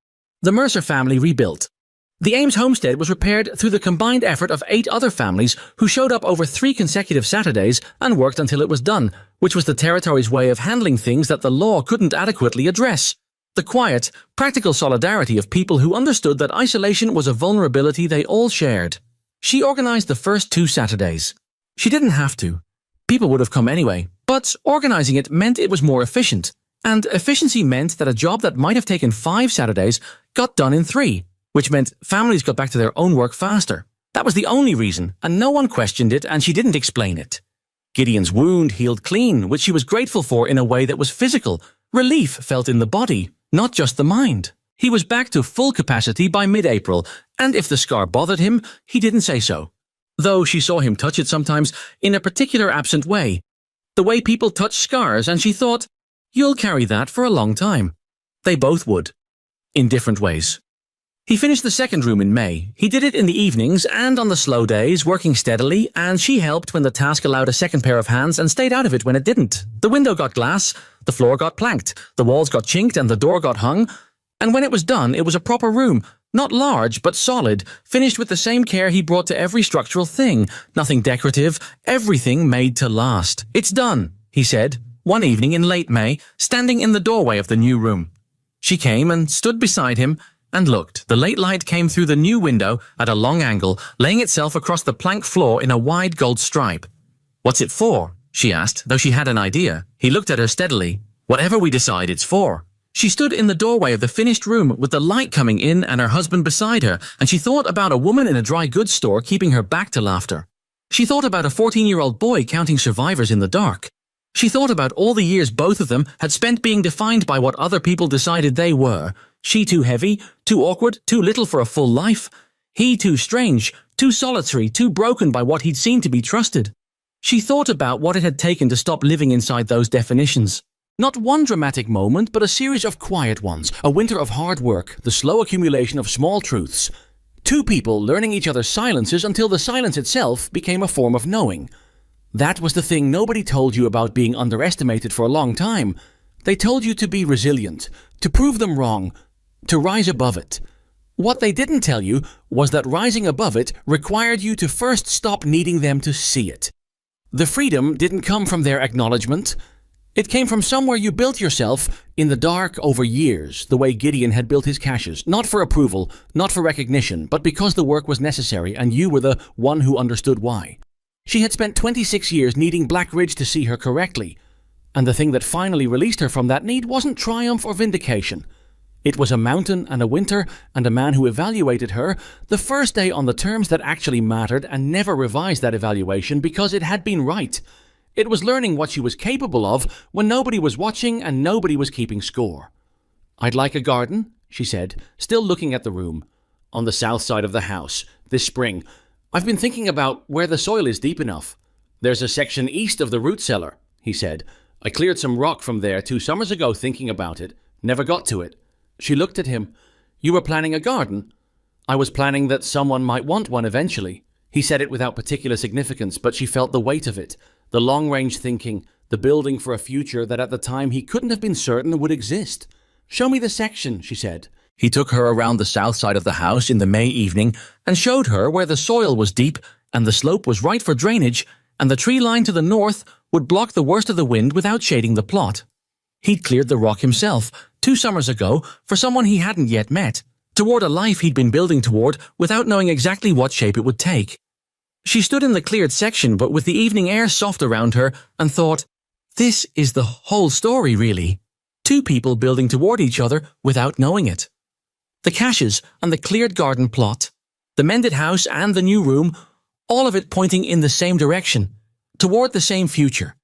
The Mercer family rebuilt. The Ames homestead was repaired through the combined effort of 8 other families who showed up over 3 consecutive Saturdays and worked until it was done, which was the territory's way of handling things that the law couldn't adequately address. The quiet, practical solidarity of people who understood that isolation was a vulnerability they all shared. She organized the first 2 Saturdays. She didn't have to. People would have come anyway, but organizing it meant it was more efficient. And efficiency meant that a job that might have taken 5 Saturdays got done in 3. Which meant families got back to their own work faster. That was the only reason, and no one questioned it, and she didn't explain it. Gideon's wound healed clean, which she was grateful for in a way that was physical. Relief felt in the body, not just the mind. He was back to full capacity by mid-April, and if the scar bothered him, he didn't say so. Though she saw him touch it sometimes in a particular absent way. The way people touch scars, and she thought, you'll carry that for a long time. They both would. In different ways. He finished the second room in May. He did it in the evenings and on the slow days, working steadily, and she helped when the task allowed a second pair of hands and stayed out of it when it didn't. The window got glass, the floor got planked, the walls got chinked and the door got hung. And when it was done, it was a proper room, not large but solid, finished with the same care he brought to every structural thing. Nothing decorative, everything made to last. It's done, he said, one evening in late May, standing in the doorway of the new room. She came and stood beside him, and looked. The late light came through the new window at a long angle, laying itself across the plank floor in a wide gold stripe. What's it for? She asked, though she had an idea. He looked at her steadily. Whatever we decide it's for. She stood in the doorway of the finished room with the light coming in and her husband beside her, and she thought about a woman in a dry goods store keeping her back to laughter. She thought about a 14-year-old boy counting survivors in the dark. She thought about all the years both of them had spent being defined by what other people decided they were. She too heavy, too awkward, too little for a full life. He too strange, too solitary, too broken by what he'd seen to be trusted. She thought about what it had taken to stop living inside those definitions. Not one dramatic moment, but a series of quiet ones, a winter of hard work, the slow accumulation of small truths. Two people learning each other's silences until the silence itself became a form of knowing. That was the thing nobody told you about being underestimated for a long time. They told you to be resilient, to prove them wrong, to rise above it. What they didn't tell you was that rising above it required you to first stop needing them to see it. The freedom didn't come from their acknowledgement. It came from somewhere you built yourself in the dark over years, the way Gideon had built his caches, not for approval, not for recognition, but because the work was necessary and you were the one who understood why. She had spent 26 years needing Black Ridge to see her correctly, and the thing that finally released her from that need wasn't triumph or vindication. It was a mountain and a winter and a man who evaluated her the first day on the terms that actually mattered and never revised that evaluation because it had been right. It was learning what she was capable of when nobody was watching and nobody was keeping score. "I'd like a garden," she said, still looking at the room. "On the south side of the house, this spring. I've been thinking about where the soil is deep enough. There's a section east of the root cellar," he said. "I cleared some rock from there 2 summers ago thinking about it. Never got to it." She looked at him. "You were planning a garden?" "I was planning that someone might want one eventually." He said it without particular significance, but she felt the weight of it. The long-range thinking, the building for a future that at the time he couldn't have been certain would exist. "Show me the section," she said. He took her around the south side of the house in the May evening and showed her where the soil was deep and the slope was right for drainage and the tree line to the north would block the worst of the wind without shading the plot. He'd cleared the rock himself 2 summers ago for someone he hadn't yet met, toward a life he'd been building toward without knowing exactly what shape it would take. She stood in the cleared section but with the evening air soft around her and thought, this is the whole story really. 2 people building toward each other without knowing it. The caches and the cleared garden plot, the mended house and the new room, all of it pointing in the same direction, toward the same future,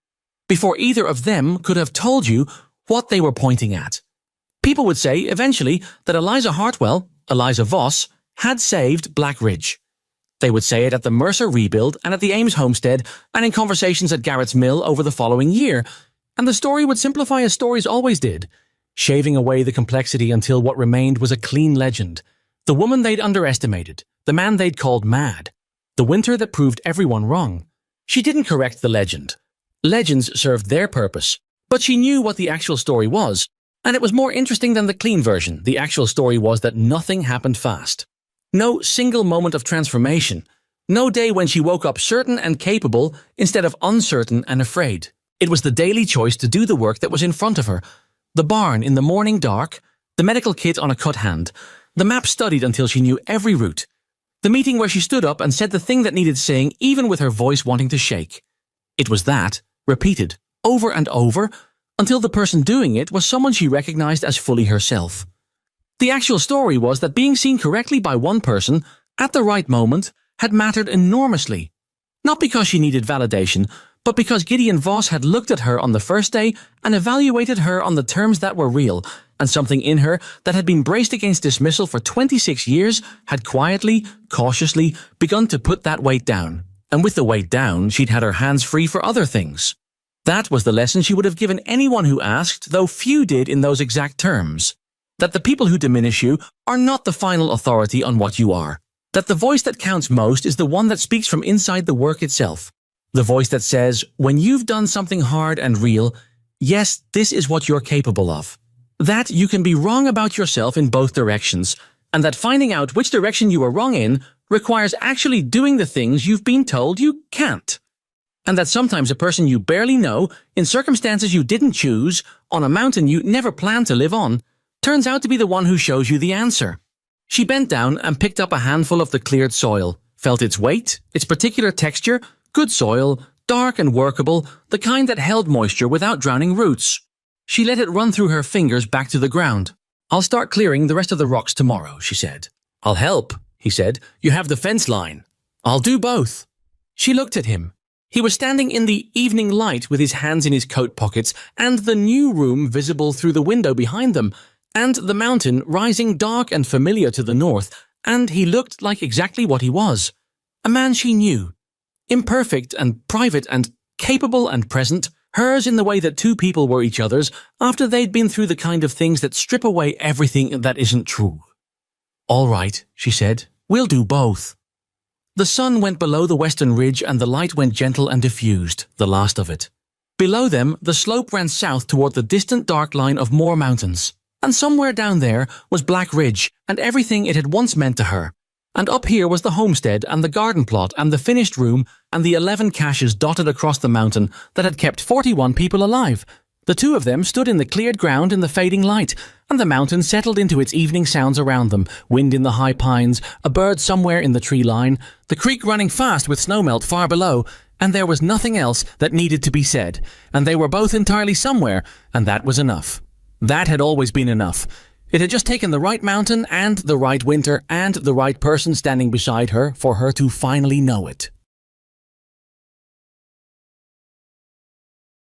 before either of them could have told you what they were pointing at. People would say eventually that Eliza Hartwell, Eliza Voss, had saved Black Ridge. They would say it at the Mercer rebuild and at the Ames homestead and in conversations at Garrett's Mill over the following year, and the story would simplify as stories always did, shaving away the complexity until what remained was a clean legend. The woman they'd underestimated, the man they'd called mad, the winter that proved everyone wrong. She didn't correct the legend. Legends served their purpose, but she knew what the actual story was, and it was more interesting than the clean version. The actual story was that nothing happened fast. No single moment of transformation. No day when she woke up certain and capable instead of uncertain and afraid. It was the daily choice to do the work that was in front of her. The barn in the morning dark, the medical kit on a cut hand, the map studied until she knew every route, the meeting where she stood up and said the thing that needed saying even with her voice wanting to shake. It was that, repeated, over and over, until the person doing it was someone she recognized as fully herself. The actual story was that being seen correctly by one person, at the right moment, had mattered enormously. Not because she needed validation, but because Gideon Voss had looked at her on the first day and evaluated her on the terms that were real, and something in her that had been braced against dismissal for 26 years had quietly, cautiously begun to put that weight down. And with the weight down, she'd had her hands free for other things. That was the lesson she would have given anyone who asked, though few did in those exact terms. That the people who diminish you are not the final authority on what you are. That the voice that counts most is the one that speaks from inside the work itself. The voice that says, when you've done something hard and real, yes, this is what you're capable of. That you can be wrong about yourself in both directions, and that finding out which direction you are wrong in requires actually doing the things you've been told you can't. And that sometimes a person you barely know, in circumstances you didn't choose, on a mountain you never planned to live on, turns out to be the one who shows you the answer. She bent down and picked up a handful of the cleared soil, felt its weight, its particular texture, good soil, dark and workable, the kind that held moisture without drowning roots. She let it run through her fingers back to the ground. "I'll start clearing the rest of the rocks tomorrow," she said. "I'll help," he said. "You have the fence line." "I'll do both." She looked at him. He was standing in the evening light with his hands in his coat pockets and the new room visible through the window behind them, and the mountain rising dark and familiar to the north, and he looked like exactly what he was. A man she knew. Imperfect and private and capable and present, Hers in the way that two people were each other's after they'd been through the kind of things that strip away everything that isn't true. "All right," she said. "We'll do both." The sun went below the western ridge and the light went gentle and diffused, the last of it. Below them, the slope ran south toward the distant dark line of more mountains. And somewhere down there was Black Ridge and everything it had once meant to her. And up here was the homestead and the garden plot and the finished room and the 11 caches dotted across the mountain that had kept 41 people alive. The two of them stood in the cleared ground in the fading light, and the mountain settled into its evening sounds around them, wind in the high pines, a bird somewhere in the tree line, the creek running fast with snowmelt far below, and there was nothing else that needed to be said, and they were both entirely somewhere, and that was enough. That had always been enough. It had just taken the right mountain and the right winter and the right person standing beside her for her to finally know it.